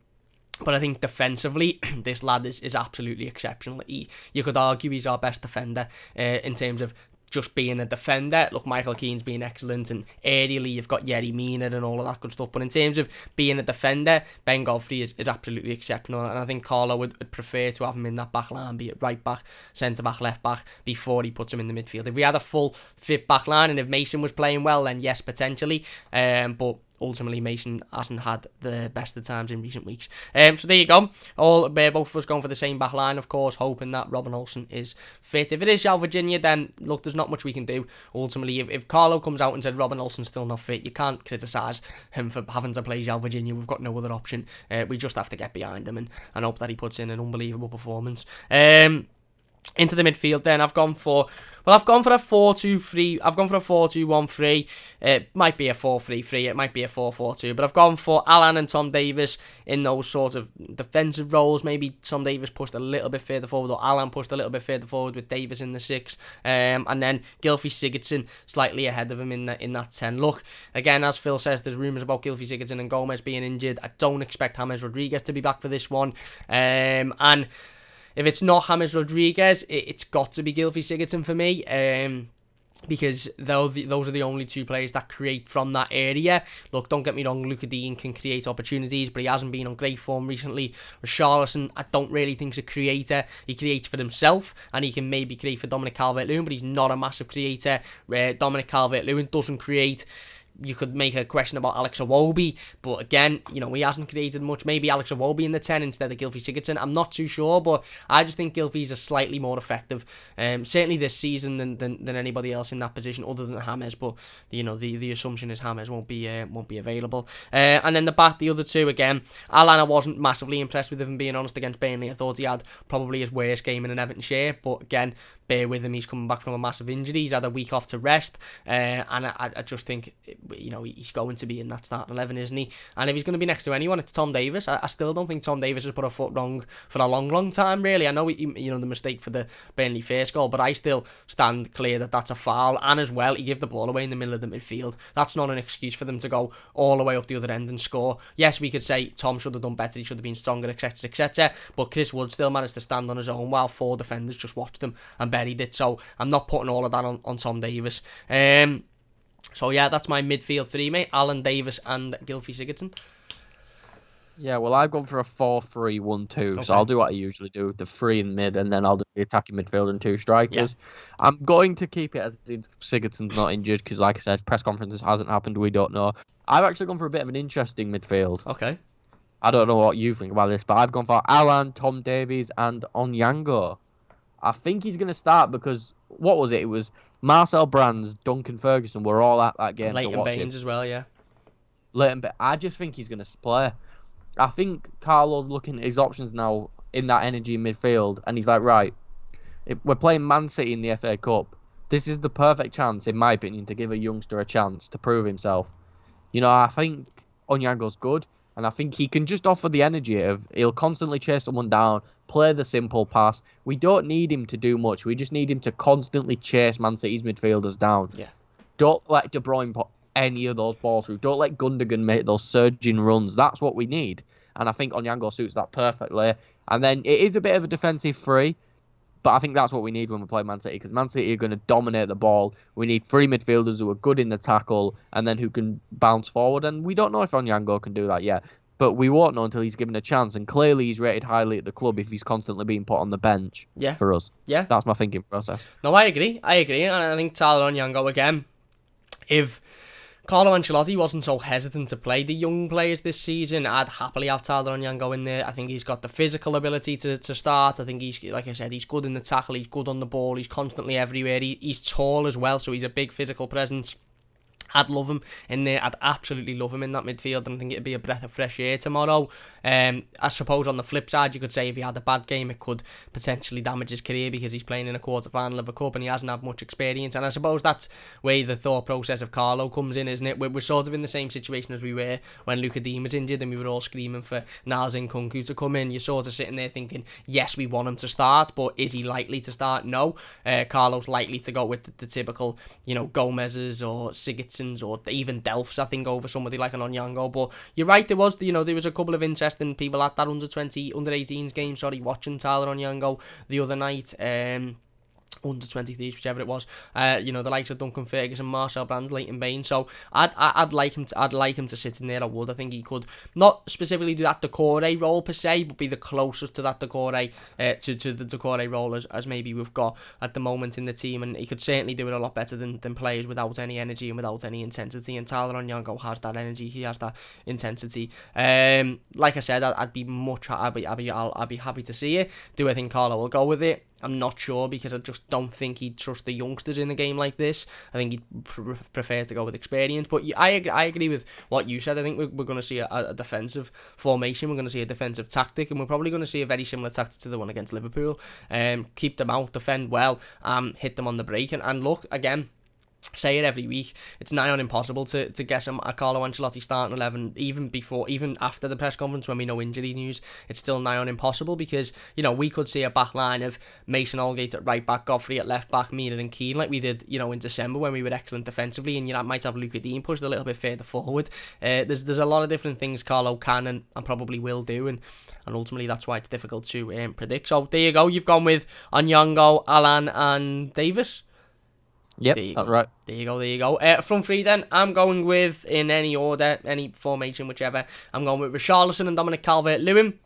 A: But I think defensively, this lad is absolutely exceptional. You could argue he's our best defender in terms of just being a defender. Look, Michael Keane's been excellent, and aerially you've got Yerry Mina and all of that good stuff. But in terms of being a defender, Ben Godfrey is absolutely exceptional, and I think Carlo would prefer to have him in that back line, be it right back, centre back, left back, before he puts him in the midfield. If we had a full fit back line, and if Mason was playing well, then yes, potentially. But ultimately, Mason hasn't had the best of times in recent weeks. So there you go. Both of us going for the same back line, of course, hoping that Robin Olsen is fit. If it is João Virginia, then look, there's not much we can do. Ultimately, if Carlo comes out and says Robin Olsen's still not fit, you can't criticise him for having to play João Virginia. We've got no other option. We just have to get behind him and hope that he puts in an unbelievable performance. Into the midfield then, I've gone for a 4-2-3. I've gone for a 4-2-1-3. It might be a 4-3-3. It might be a 4-4-2. But I've gone for Alan and Tom Davies in those sort of defensive roles. Maybe Tom Davies pushed a little bit further forward, or Alan pushed a little bit further forward with Davies in the 6. And then Gylfi Sigurdsson slightly ahead of him in that 10. Look, again, as Phil says, there's rumours about Gylfi Sigurdsson and Gomez being injured. I don't expect James Rodriguez to be back for this one. And if it's not James Rodriguez, it's got to be Gylfi Sigurdsson for me. Because those are the only two players that create from that area. Look, don't get me wrong, Luca Dean can create opportunities, but he hasn't been on great form recently. Richarlison, I don't really think is a creator. He creates for himself, and he can maybe create for Dominic Calvert-Lewin, but he's not a massive creator. Dominic Calvert-Lewin doesn't create. You could make a question about Alex Iwobi, but again, he hasn't created much. Maybe Alex Iwobi in the 10 instead of Gylfi Sigurdsson. I'm not too sure, but I just think Gylfi's a slightly more effective, certainly this season than anybody else in that position other than James. But the assumption is James won't be available. And then the other two again. Alan, I wasn't massively impressed with, if I'm being honest, against Burnley. I thought he had probably his worst game in an Everton shirt, but again, bear with him. He's coming back from a massive injury. He's had a week off to rest, and I just think he's going to be in that starting 11, isn't he? And if he's going to be next to anyone, it's Tom Davies. I still don't think Tom Davies has put a foot wrong for a long time, really. I know the mistake for the Burnley first goal, but I still stand clear that that's a foul. And as well, he gave the ball away in the middle of the midfield. That's not an excuse for them to go all the way up the other end and score. Yes, we could say Tom should have done better, he should have been stronger, etc, etc. But Chris Wood still managed to stand on his own while 4 defenders just watched him and buried it. So I'm not putting all of that on Tom Davies. So yeah, that's my midfield 3, mate. Alan, Davies and Gylfi Sigurdsson.
B: Yeah, well, I've gone for a 4-3-1-2,
A: Okay.
B: so I'll do what I usually do, the 3 in mid, and then I'll do the attacking midfield and 2 strikers.
A: Yeah.
B: I'm going to keep it as if Sigurdsson's not injured, because like I said, press conferences hasn't happened, we don't know. I've actually gone for a bit of an interesting midfield.
A: Okay.
B: I don't know what you think about this, but I've gone for Alan, Tom Davies, and Onyango. I think he's going to start because, what was it? It was Marcel Brands, Duncan Ferguson were all at that game.
A: Leighton Baines as well, yeah.
B: I just think he's going to play. I think Carlo's looking at his options now in that energy midfield, and he's like, right, if we're playing Man City in the FA Cup. This is the perfect chance, in my opinion, to give a youngster a chance to prove himself. I think Onyango's good, and I think he can just offer the energy of he'll constantly chase someone down, play the simple pass. We don't need him to do much. We just need him to constantly chase Man City's midfielders down.
A: Yeah.
B: Don't let De Bruyne put any of those balls through. Don't let Gundogan make those surging runs. That's what we need. And I think Onyango suits that perfectly. And then it is a bit of a defensive 3, but I think that's what we need when we play Man City, because Man City are going to dominate the ball. We need 3 midfielders who are good in the tackle and then who can bounce forward. And we don't know if Onyango can do that yet. But we won't know until he's given a chance. And clearly he's rated highly at the club if he's constantly being put on the bench for us.
A: Yeah.
B: That's my thinking process.
A: No, I agree. And I think Tyler Onyango, again, if Carlo Ancelotti wasn't so hesitant to play the young players this season, I'd happily have Tyler Onyango in there. I think he's got the physical ability to start. I think he's, like I said, he's good in the tackle. He's good on the ball. He's constantly everywhere. He's tall as well, so he's a big physical presence. I'd love him in there. I'd absolutely love him in that midfield, and I think it'd be a breath of fresh air tomorrow. I suppose on the flip side, you could say if he had a bad game, it could potentially damage his career because he's playing in a quarter-final of a cup and he hasn't had much experience. And I suppose that's where the thought process of Carlo comes in, isn't it? We're sort of in the same situation as we were when Luca Dean was injured and we were all screaming for Naz Nkunku to come in. You're sort of sitting there thinking, yes, we want him to start, but is he likely to start? No. Carlo's likely to go with the typical, Gomez's or Sigurdsson's or even Delph's, I think, over somebody like an Onyango. But you're right, there was a couple of interesting people at that under-18s game, watching Tyler Onyango the other night. Under 23s, whichever it was, the likes of Duncan Ferguson, Marcel Brands, Leighton Baines. So I'd like him to sit in there. I think he could not specifically do that Decore role per se, but be the closest to that Decore to the Decore role as maybe we've got at the moment in the team, and he could certainly do it a lot better than players without any energy and without any intensity. And Tyler Onyango has that energy, he has that intensity. Like I said, I'd be happy to see it. Do I think Carlo will go with it? I'm not sure, because I just don't think he'd trust the youngsters in a game like this. I think he'd prefer to go with experience. But I agree with what you said. I think we're going to see a defensive formation. We're going to see a defensive tactic, and we're probably going to see a very similar tactic to the one against Liverpool. Keep them out, defend well, hit them on the break. And look, again, say it every week, it's nigh on impossible to guess a Carlo Ancelotti starting 11, even after the press conference when we know injury news. It's still nigh on impossible, because, you know, we could see a back line of Mason Holgate at right back, Godfrey at left back, Mina and Keane, like we did, you know, in December when we were excellent defensively, and you might have Luca Dean pushed a little bit further forward. There's a lot of different things Carlo can and probably will do, and ultimately that's why it's difficult to predict. So there you go, you've gone with Onyango, Alan and Davis.
B: Yep, that's right.
A: There you go. Front three then, I'm going with, in any order, any formation, whichever, I'm going with Richarlison and Dominic Calvert-Lewin.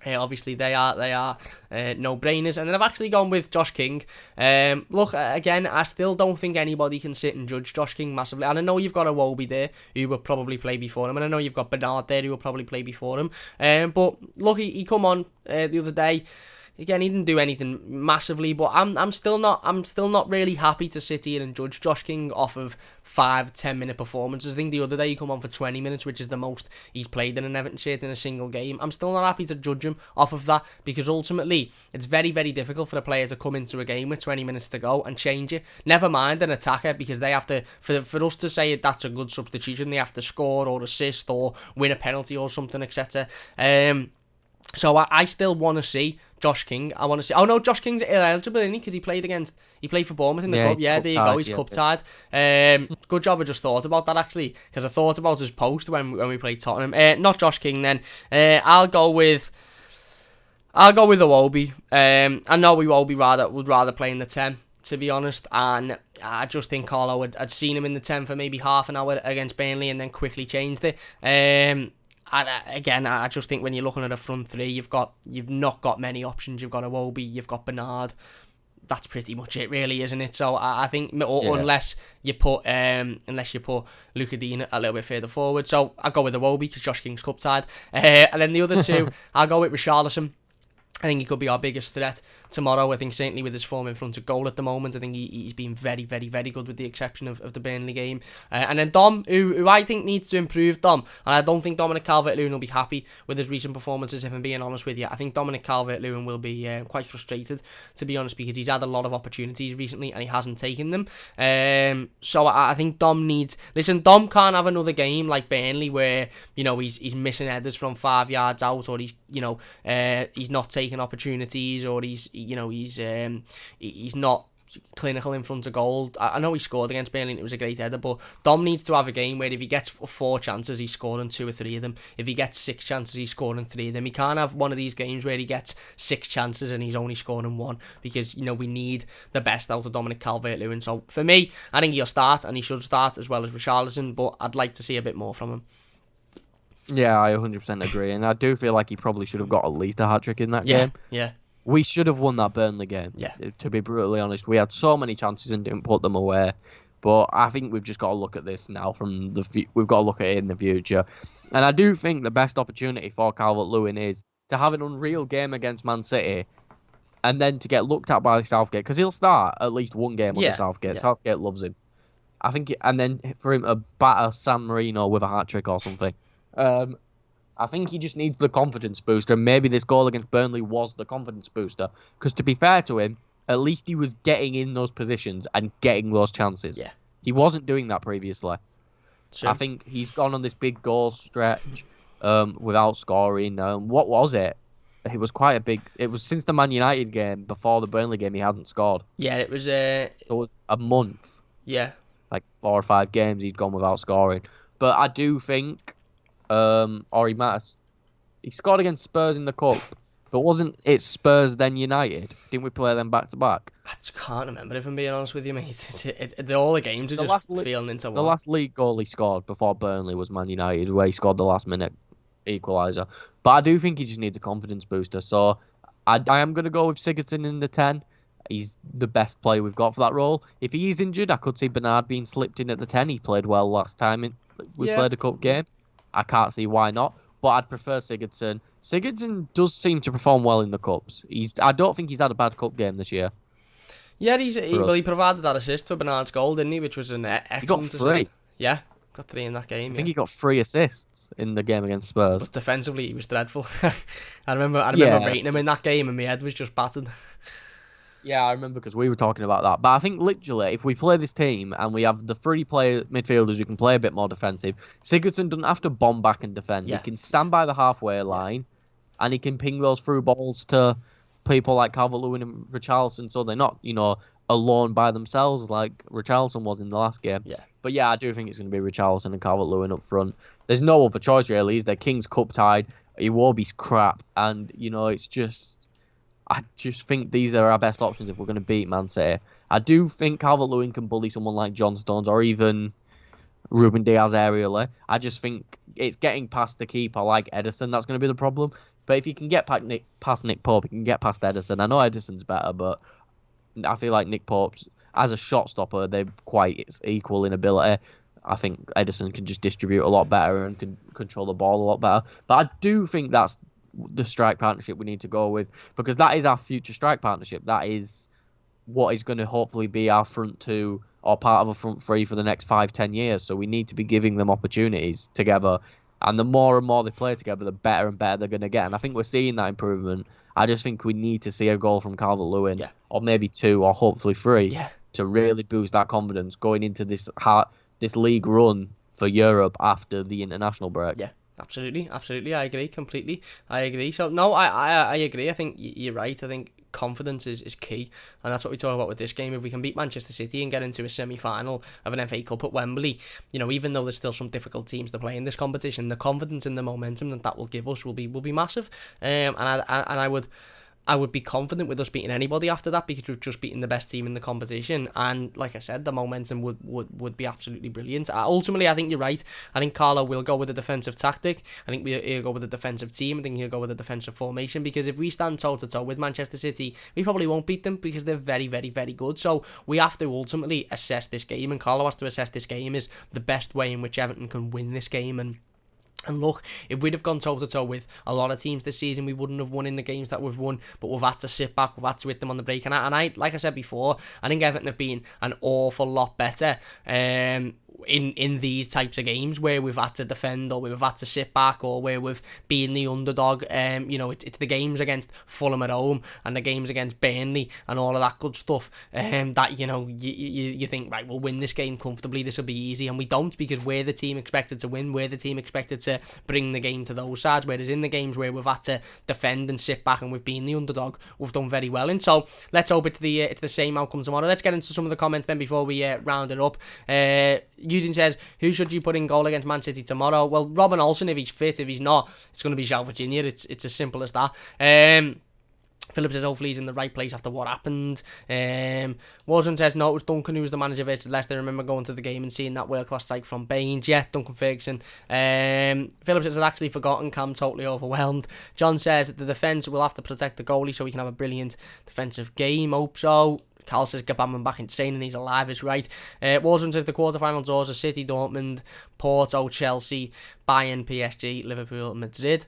A: Obviously, they are no-brainers. And then I've actually gone with Josh King. Look, again, I still don't think anybody can sit and judge Josh King massively. And I know you've got a Iwobi there, who will probably play before him. And I know you've got Bernard there, who will probably play before him. But look, he come on the other day. Again, he didn't do anything massively, but I'm still not really happy to sit here and judge Josh King off of 5-10 minute performances. I think the other day he come on for 20 minutes, which is the most he's played in an Everton shirt in a single game. I'm still not happy to judge him off of that, because ultimately it's very, very difficult for a player to come into a game with 20 minutes to go and change it. Never mind an attacker, because they have to, for us to say that's a good substitution, they have to score or assist or win a penalty or something, etc. So I still want to see Josh King. I want to see. Oh no, Josh King's ineligible, isn't he? Because he played for Bournemouth in the cup. Yeah, there you go. He's cup tied. Good job. I just thought about that, actually, because I thought about his post when we played Tottenham. Not Josh King then. I'll go with Iwobi. I know Iwobi would rather play in the 10, to be honest, and I just think Carlo had seen him in the 10 for maybe half an hour against Burnley and then quickly changed it. Again, I just think when you're looking at a front three, you've not got many options. You've got Iwobi, you've got Bernard. That's pretty much it, really, isn't it? So I think, unless you put Luca Dean a little bit further forward. So I'll go with Iwobi, because Josh King's cup tied. And then the other two, I'll go with Richarlison. I think he could be our biggest threat tomorrow. I think certainly with his form in front of goal at the moment, I think he's been very, very, very good, with the exception of the Burnley game. And then Dom, who I think needs to improve, and I don't think Dominic Calvert-Lewin will be happy with his recent performances, if I'm being honest with you. I think Dominic Calvert-Lewin will be quite frustrated, to be honest, because he's had a lot of opportunities recently and he hasn't taken them. So I think Dom needs... Listen, Dom can't have another game like Burnley where, you know, he's missing headers from 5 yards out, or he's not taking opportunities, or he's not clinical in front of goal. I know he scored against Burnley and it was a great header, but Dom needs to have a game where if he gets 4 chances, he's scoring 2 or 3 of them. If he gets 6 chances, he's scoring 3 of them. He can't have one of these games where he gets 6 chances and he's only scoring 1, because, you know, we need the best out of Dominic Calvert-Lewin. So for me, I think he'll start, and he should start, as well as Richarlison, but I'd like to see a bit more from him.
B: Yeah, I 100% agree, and I do feel like he probably should have got at least a hat-trick in that game.
A: Yeah.
B: We should have won that Burnley game.
A: Yeah.
B: To be brutally honest, we had so many chances and didn't put them away. But I think we've just got to look at this now. We've got to look at it in the future, and I do think the best opportunity for Calvert-Lewin is to have an unreal game against Man City, and then to get looked at by Southgate, because he'll start at least one game under Southgate. Yeah. Southgate loves him. I think, and then for him to batter San Marino with a hat-trick or something. I think he just needs the confidence booster, and maybe this goal against Burnley was the confidence booster. Because to be fair to him, at least he was getting in those positions and getting those chances. Yeah. He wasn't doing that previously. Sure. I think he's gone on this big goal stretch without scoring. What was it? It was quite a big... It was since the Man United game, before the Burnley game, he hadn't scored.
A: Yeah, it was...
B: It was a month.
A: Yeah.
B: Like 4 or 5 games he'd gone without scoring. But I do think... or he might have... He scored against Spurs in the Cup. But wasn't it Spurs then United? Didn't we play them back to back?
A: I just can't remember, if I'm being honest with you, mate. All the games are just feeling into one.
B: The last league goal he scored before Burnley was Man United, where he scored the last minute equaliser. But I do think he just needs a confidence booster. So I am going to go with Sigurdsson in the 10. He's the best player we've got for that role. If he is injured, I could see Bernard being slipped in at the 10. He played well last time we played a cup game. I can't see why not. but I'd prefer Sigurdsson. Sigurdsson does seem to perform well in the cups. I don't think he's had a bad cup game this year.
A: Yeah,
B: For us.
A: he provided that assist for Bernard's goal, didn't he? Which was an excellent
B: He got 3.
A: assist. Yeah, got 3 in that game.
B: I think he got 3 assists in the game against Spurs.
A: But defensively, he was dreadful. I remember
B: Yeah.
A: rating him in that game, and my head was just battered.
B: Yeah, I remember because we were talking about that. But I think literally, if we play this team and we have the 3 player midfielders who can play a bit more defensive, Sigurdsson doesn't have to bomb back and defend.
A: Yeah.
B: He can stand by the halfway line, and he can ping those through balls to people like Calvert-Lewin and Richarlison, so they're not, alone by themselves like Richarlison was in the last game.
A: Yeah.
B: But yeah, I do think it's going to be Richarlison and Calvert-Lewin up front. There's no other choice really. Is their King's Cup tied? Iwobi's crap, and it's just. I just think these are our best options if we're going to beat Man City. I do think Calvert-Lewin can bully someone like John Stones or even Ruben Diaz aerially. I just think it's getting past the keeper like Ederson. That's going to be the problem. But if you can get past Nick Pope, you can get past Ederson. I know Ederson's better, but I feel like Nick Pope's, as a shot stopper, they're quite equal in ability. I think Ederson can just distribute a lot better and can control the ball a lot better. But I do think that's the strike partnership we need to go with, because that is our future strike partnership. That is what is going to hopefully be our front 2 or part of a front 3 for the next 5-10 years. So we need to be giving them opportunities together, and the more and more they play together, the better and better they're going to get. And I think we're seeing that improvement. I just think we need to see a goal from Calvert-Lewin, or maybe 2 or hopefully 3, to really boost that confidence going into this league run for Europe after the international break.
A: Yeah. Absolutely. I agree completely. I agree. So no, I agree. I think you're right. I think confidence is key, and that's what we talk about with this game. If we can beat Manchester City and get into a semi-final of an FA Cup at Wembley, even though there's still some difficult teams to play in this competition, the confidence and the momentum that will give us will be massive. And I would be confident with us beating anybody after that, because we've just beaten the best team in the competition. And like I said, the momentum would be absolutely brilliant. Ultimately, I think you're right. I think Carlo will go with a defensive tactic. I think he'll go with a defensive team. I think he'll go with a defensive formation, because if we stand toe-to-toe with Manchester City, we probably won't beat them, because they're very, very, very good. So we have to ultimately assess this game, and Carlo has to assess this game as the best way in which Everton can win this game. And look, if we'd have gone toe-to-toe with a lot of teams this season, we wouldn't have won in the games that we've won, but we've had to sit back, we've had to hit them on the break. And I like I said before, I think Everton have been an awful lot better in these types of games where we've had to defend, or we've had to sit back, or where we've been the underdog. It's the games against Fulham at home and the games against Burnley and all of that good stuff that you think, right, we'll win this game comfortably, this will be easy, and we don't, because we're the team expected to win, we're the team expected to bring the game to those sides. Whereas in the games where we've had to defend and sit back and we've been the underdog, we've done very well. And so let's hope it's the same outcome tomorrow. Let's get into some of the comments then before we round it up. Eugene says, who should you put in goal against Man City tomorrow? Well, Robin Olsen, if he's fit. If he's not, it's going to be João Virginia. It's as simple as that. Philip says, hopefully he's in the right place after what happened. Warzone says, no, it was Duncan who was the manager versus Leicester. I remember going to the game and seeing that world-class strike from Baines. Yeah, Duncan Ferguson. Philip says, I'd actually forgotten. Cam totally overwhelmed. John says, the defence will have to protect the goalie so we can have a brilliant defensive game. Hope so. Cal says, Gabamman back insane and he's alive, is right. Warzone says, the quarterfinal doors are City, Dortmund, Porto, Chelsea, Bayern, PSG, Liverpool, Madrid.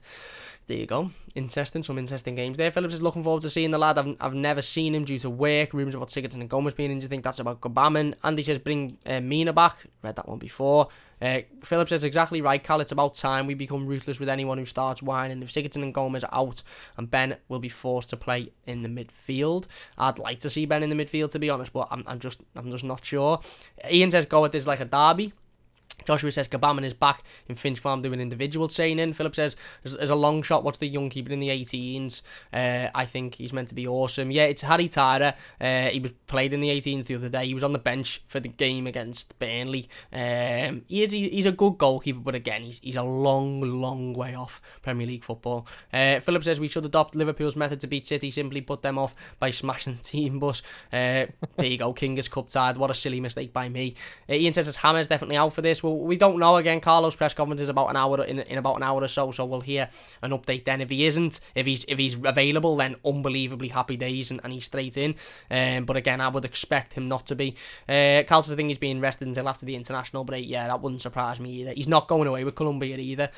A: There you go. Some interesting games there. Phillips is looking forward to seeing the lad. I've never seen him due to work. Rumours about Sigurdsson and Gomez being injured. I think that's about Gabamman. Andy says, bring Mina back. Read that one before. Phillips says, exactly right, Cal. It's about time we become ruthless with anyone who starts whining. If Sigurdsson and Gomez are out, and Ben will be forced to play in the midfield. I'd like to see Ben in the midfield, to be honest, but I'm just not sure. Ian says, go at this like a derby. Joshua says, Gabamman is back in Finch Farm doing individual training. Philip says, there's a long shot. What's the young keeper in the 18s? I think he's meant to be awesome. Yeah, it's Harry Tyrer. He was played in the 18s the other day. He was on the bench for the game against Burnley. He's a good goalkeeper, but again, he's a long way off Premier League football. Philip says, we should adopt Liverpool's method to beat City. Simply put them off by smashing the team bus. There you go, King is cup tied. What a silly mistake by me. Ian says, Hammer's definitely out for this. Well, we don't know. Again, Carlos' press conference is about an hour in about an hour or so we'll hear an update then. If he isn't, if he's available, then unbelievably happy days and he's straight in. But again, I would expect him not to be. Carlos, I think he's being rested until after the international break. Yeah, that wouldn't surprise me either. He's not going away with Colombia either.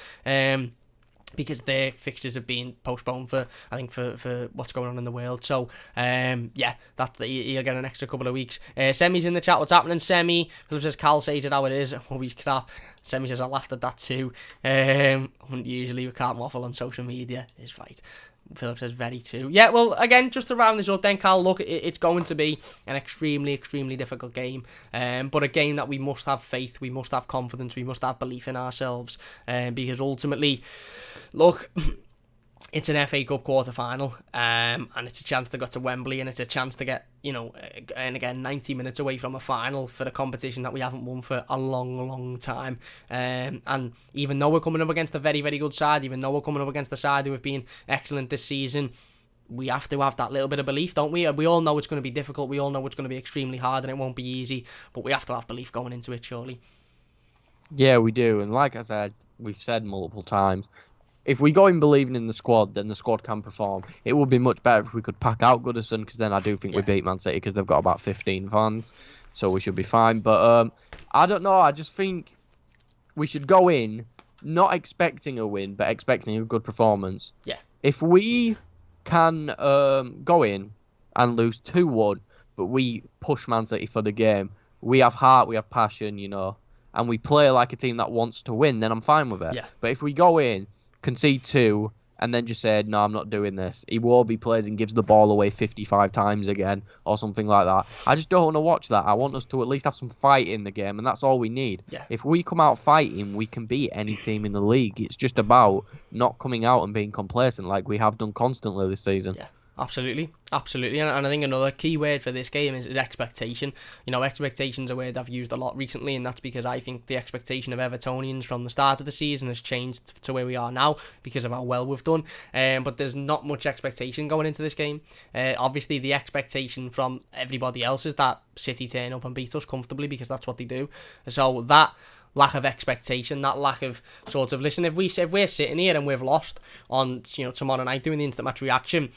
A: because their fixtures have been postponed for, I think, for what's going on in the world. So, yeah, he'll get an extra couple of weeks. Semi's in the chat. What's happening, Semi? Philip says, Cal says it how it is. Oh, he's crap. Semi says, I laughed at that too. Usually we can't waffle on social media. Is right. Philip says, very too. Yeah, well, again, just to round this up then, Cal, look, it's going to be an extremely, extremely difficult game. But a game that we must have faith, we must have confidence, we must have belief in ourselves. Because ultimately, look, it's an FA Cup quarter-final, and it's a chance to go to Wembley, and it's a chance to get, and again, 90 minutes away from a final for a competition that we haven't won for a long, long time. And even though we're coming up against a very, very good side, even though we're coming up against a side who have been excellent this season, we have to have that little bit of belief, don't we? We all know it's going to be difficult, we all know it's going to be extremely hard, and it won't be easy, but we have to have belief going into it, surely.
B: Yeah, we do, and like I said, we've said multiple times, if we go in believing in the squad, then the squad can perform. It would be much better if we could pack out Goodison, because then I do think we beat Man City, because they've got about 15 fans, so we should be fine. But I don't know, I just think we should go in not expecting a win, but expecting a good performance.
A: Yeah.
B: If we can go in and lose 2-1, but we push Man City for the game, we have heart, we have passion, and we play like a team that wants to win, then I'm fine with it.
A: Yeah.
B: But if we go in, concede 2, and then just said, no, I'm not doing this, Iwobi plays and gives the ball away 55 times again, or something like that, I just don't want to watch that. I want us to at least have some fight in the game, and that's all we need.
A: Yeah.
B: If we come out fighting, we can beat any team in the league. It's just about not coming out and being complacent like we have done constantly this season.
A: Yeah. Absolutely. And I think another key word for this game is expectation. Expectation's a word I've used a lot recently, and that's because I think the expectation of Evertonians from the start of the season has changed to where we are now because of how well we've done. But there's not much expectation going into this game. Obviously, the expectation from everybody else is that City turn up and beat us comfortably, because that's what they do. So that lack of expectation, that lack of sort of, listen, if we're sitting here and we've lost on tomorrow night doing the instant match reaction,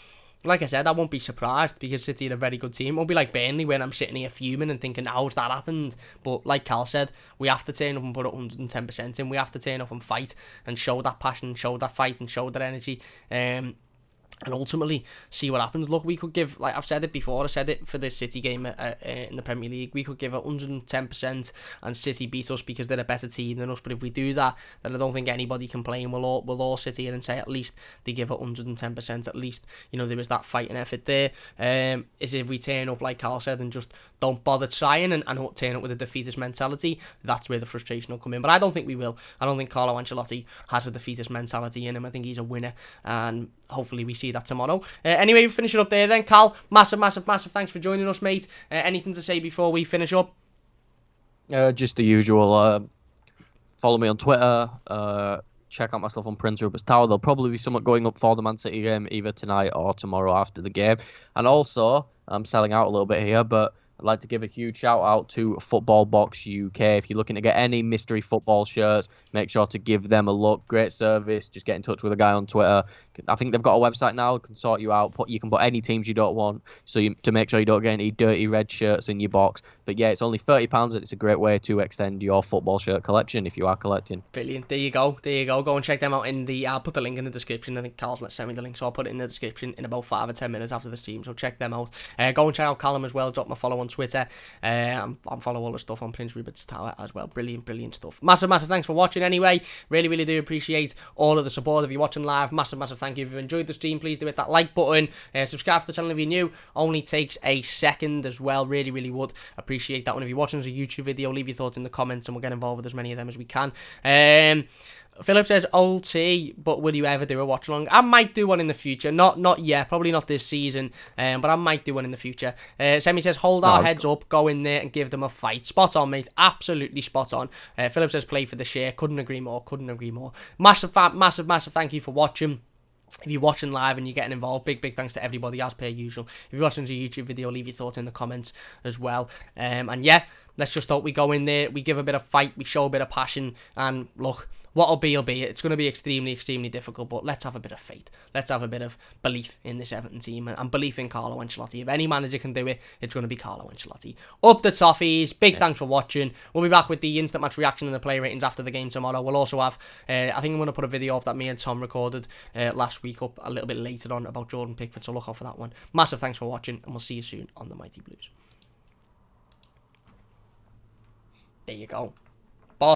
A: like I said, I won't be surprised, because City are a very good team. It won't be like Burnley when I'm sitting here fuming and thinking, how's that happened? But like Cal said, we have to turn up and put 110% in. We have to turn up and fight and show that passion, show that fight, and show that energy. And ultimately see what happens. Look, we could give, like I've said it before, I said it for this City game in the Premier League, we could give 110% and City beat us because they're a better team than us. But if we do that, then I don't think anybody can complain. We'll all sit here and say at least they give 110%. At least there was that fighting effort there. Is if we turn up like Carl said and just don't bother trying and turn up with a defeatist mentality, that's where the frustration will come in. But I don't think we will. I don't think Carlo Ancelotti has a defeatist mentality in him. I think he's a winner, and hopefully we see that tomorrow. Anyway, we finish it up there then. Cal, massive thanks for joining us, mate. Anything to say before we finish up?
B: Just the usual. Follow me on Twitter. Check out my stuff on Prince Rupert's Tower. There'll probably be something going up for the Man City game either tonight or tomorrow after the game. And also, I'm selling out a little bit here, but I'd like to give a huge shout out to Football Box UK. If you're looking to get any mystery football shirts, make sure to give them a look. Great service. Just get in touch with a guy on Twitter. I think they've got a website now. Can sort you out. You can put any teams you don't want, to make sure you don't get any dirty red shirts in your box. But yeah, it's only £30, and it's a great way to extend your football shirt collection if you are collecting.
A: Brilliant. There you go. Go and check them out I'll put the link in the description. I think Carl's not sent me the link, so I'll put it in the description in about 5 or 10 minutes after the stream. So check them out. Go and check out Callum as well. Drop my follow on Twitter. And follow all the stuff on Prince Rupert's Tower as well. Brilliant stuff. Massive thanks for watching anyway. Really do appreciate all of the support. If you're watching live, massive thank you. If you enjoyed the stream, please do hit that like button. Subscribe to the channel if you're new. Only takes a second as well. Really would appreciate that one. If you're watching as a YouTube video, leave your thoughts in the comments and we'll get involved with as many of them as we can. Philip says OT, but will you ever do a watch along? I might do one in the future. Not yet, probably not this season, but I might do one in the future. Semi says hold our heads up, go in there and give them a fight. Spot on, mate. Absolutely spot on. Philip says play for the share. Couldn't agree more. Massive thank you for watching. If you're watching live and you're getting involved, big thanks to everybody as per usual. If you're watching a YouTube video, leave your thoughts in the comments as well. And yeah, Let's just hope we go in there, we give a bit of fight, we show a bit of passion, and look, what'll be will be. It's going to be extremely, extremely difficult, but let's have a bit of faith. Let's have a bit of belief in this Everton team and belief in Carlo Ancelotti. If any manager can do it, it's going to be Carlo Ancelotti. Up the toffees. Big thanks for watching. We'll be back with the instant match reaction and the player ratings after the game tomorrow. We'll also have, I think I'm going to put a video up that me and Tom recorded last week up a little bit later on about Jordan Pickford, so look out for that one. Massive thanks for watching, and we'll see you soon on the Mighty Blues. There you go.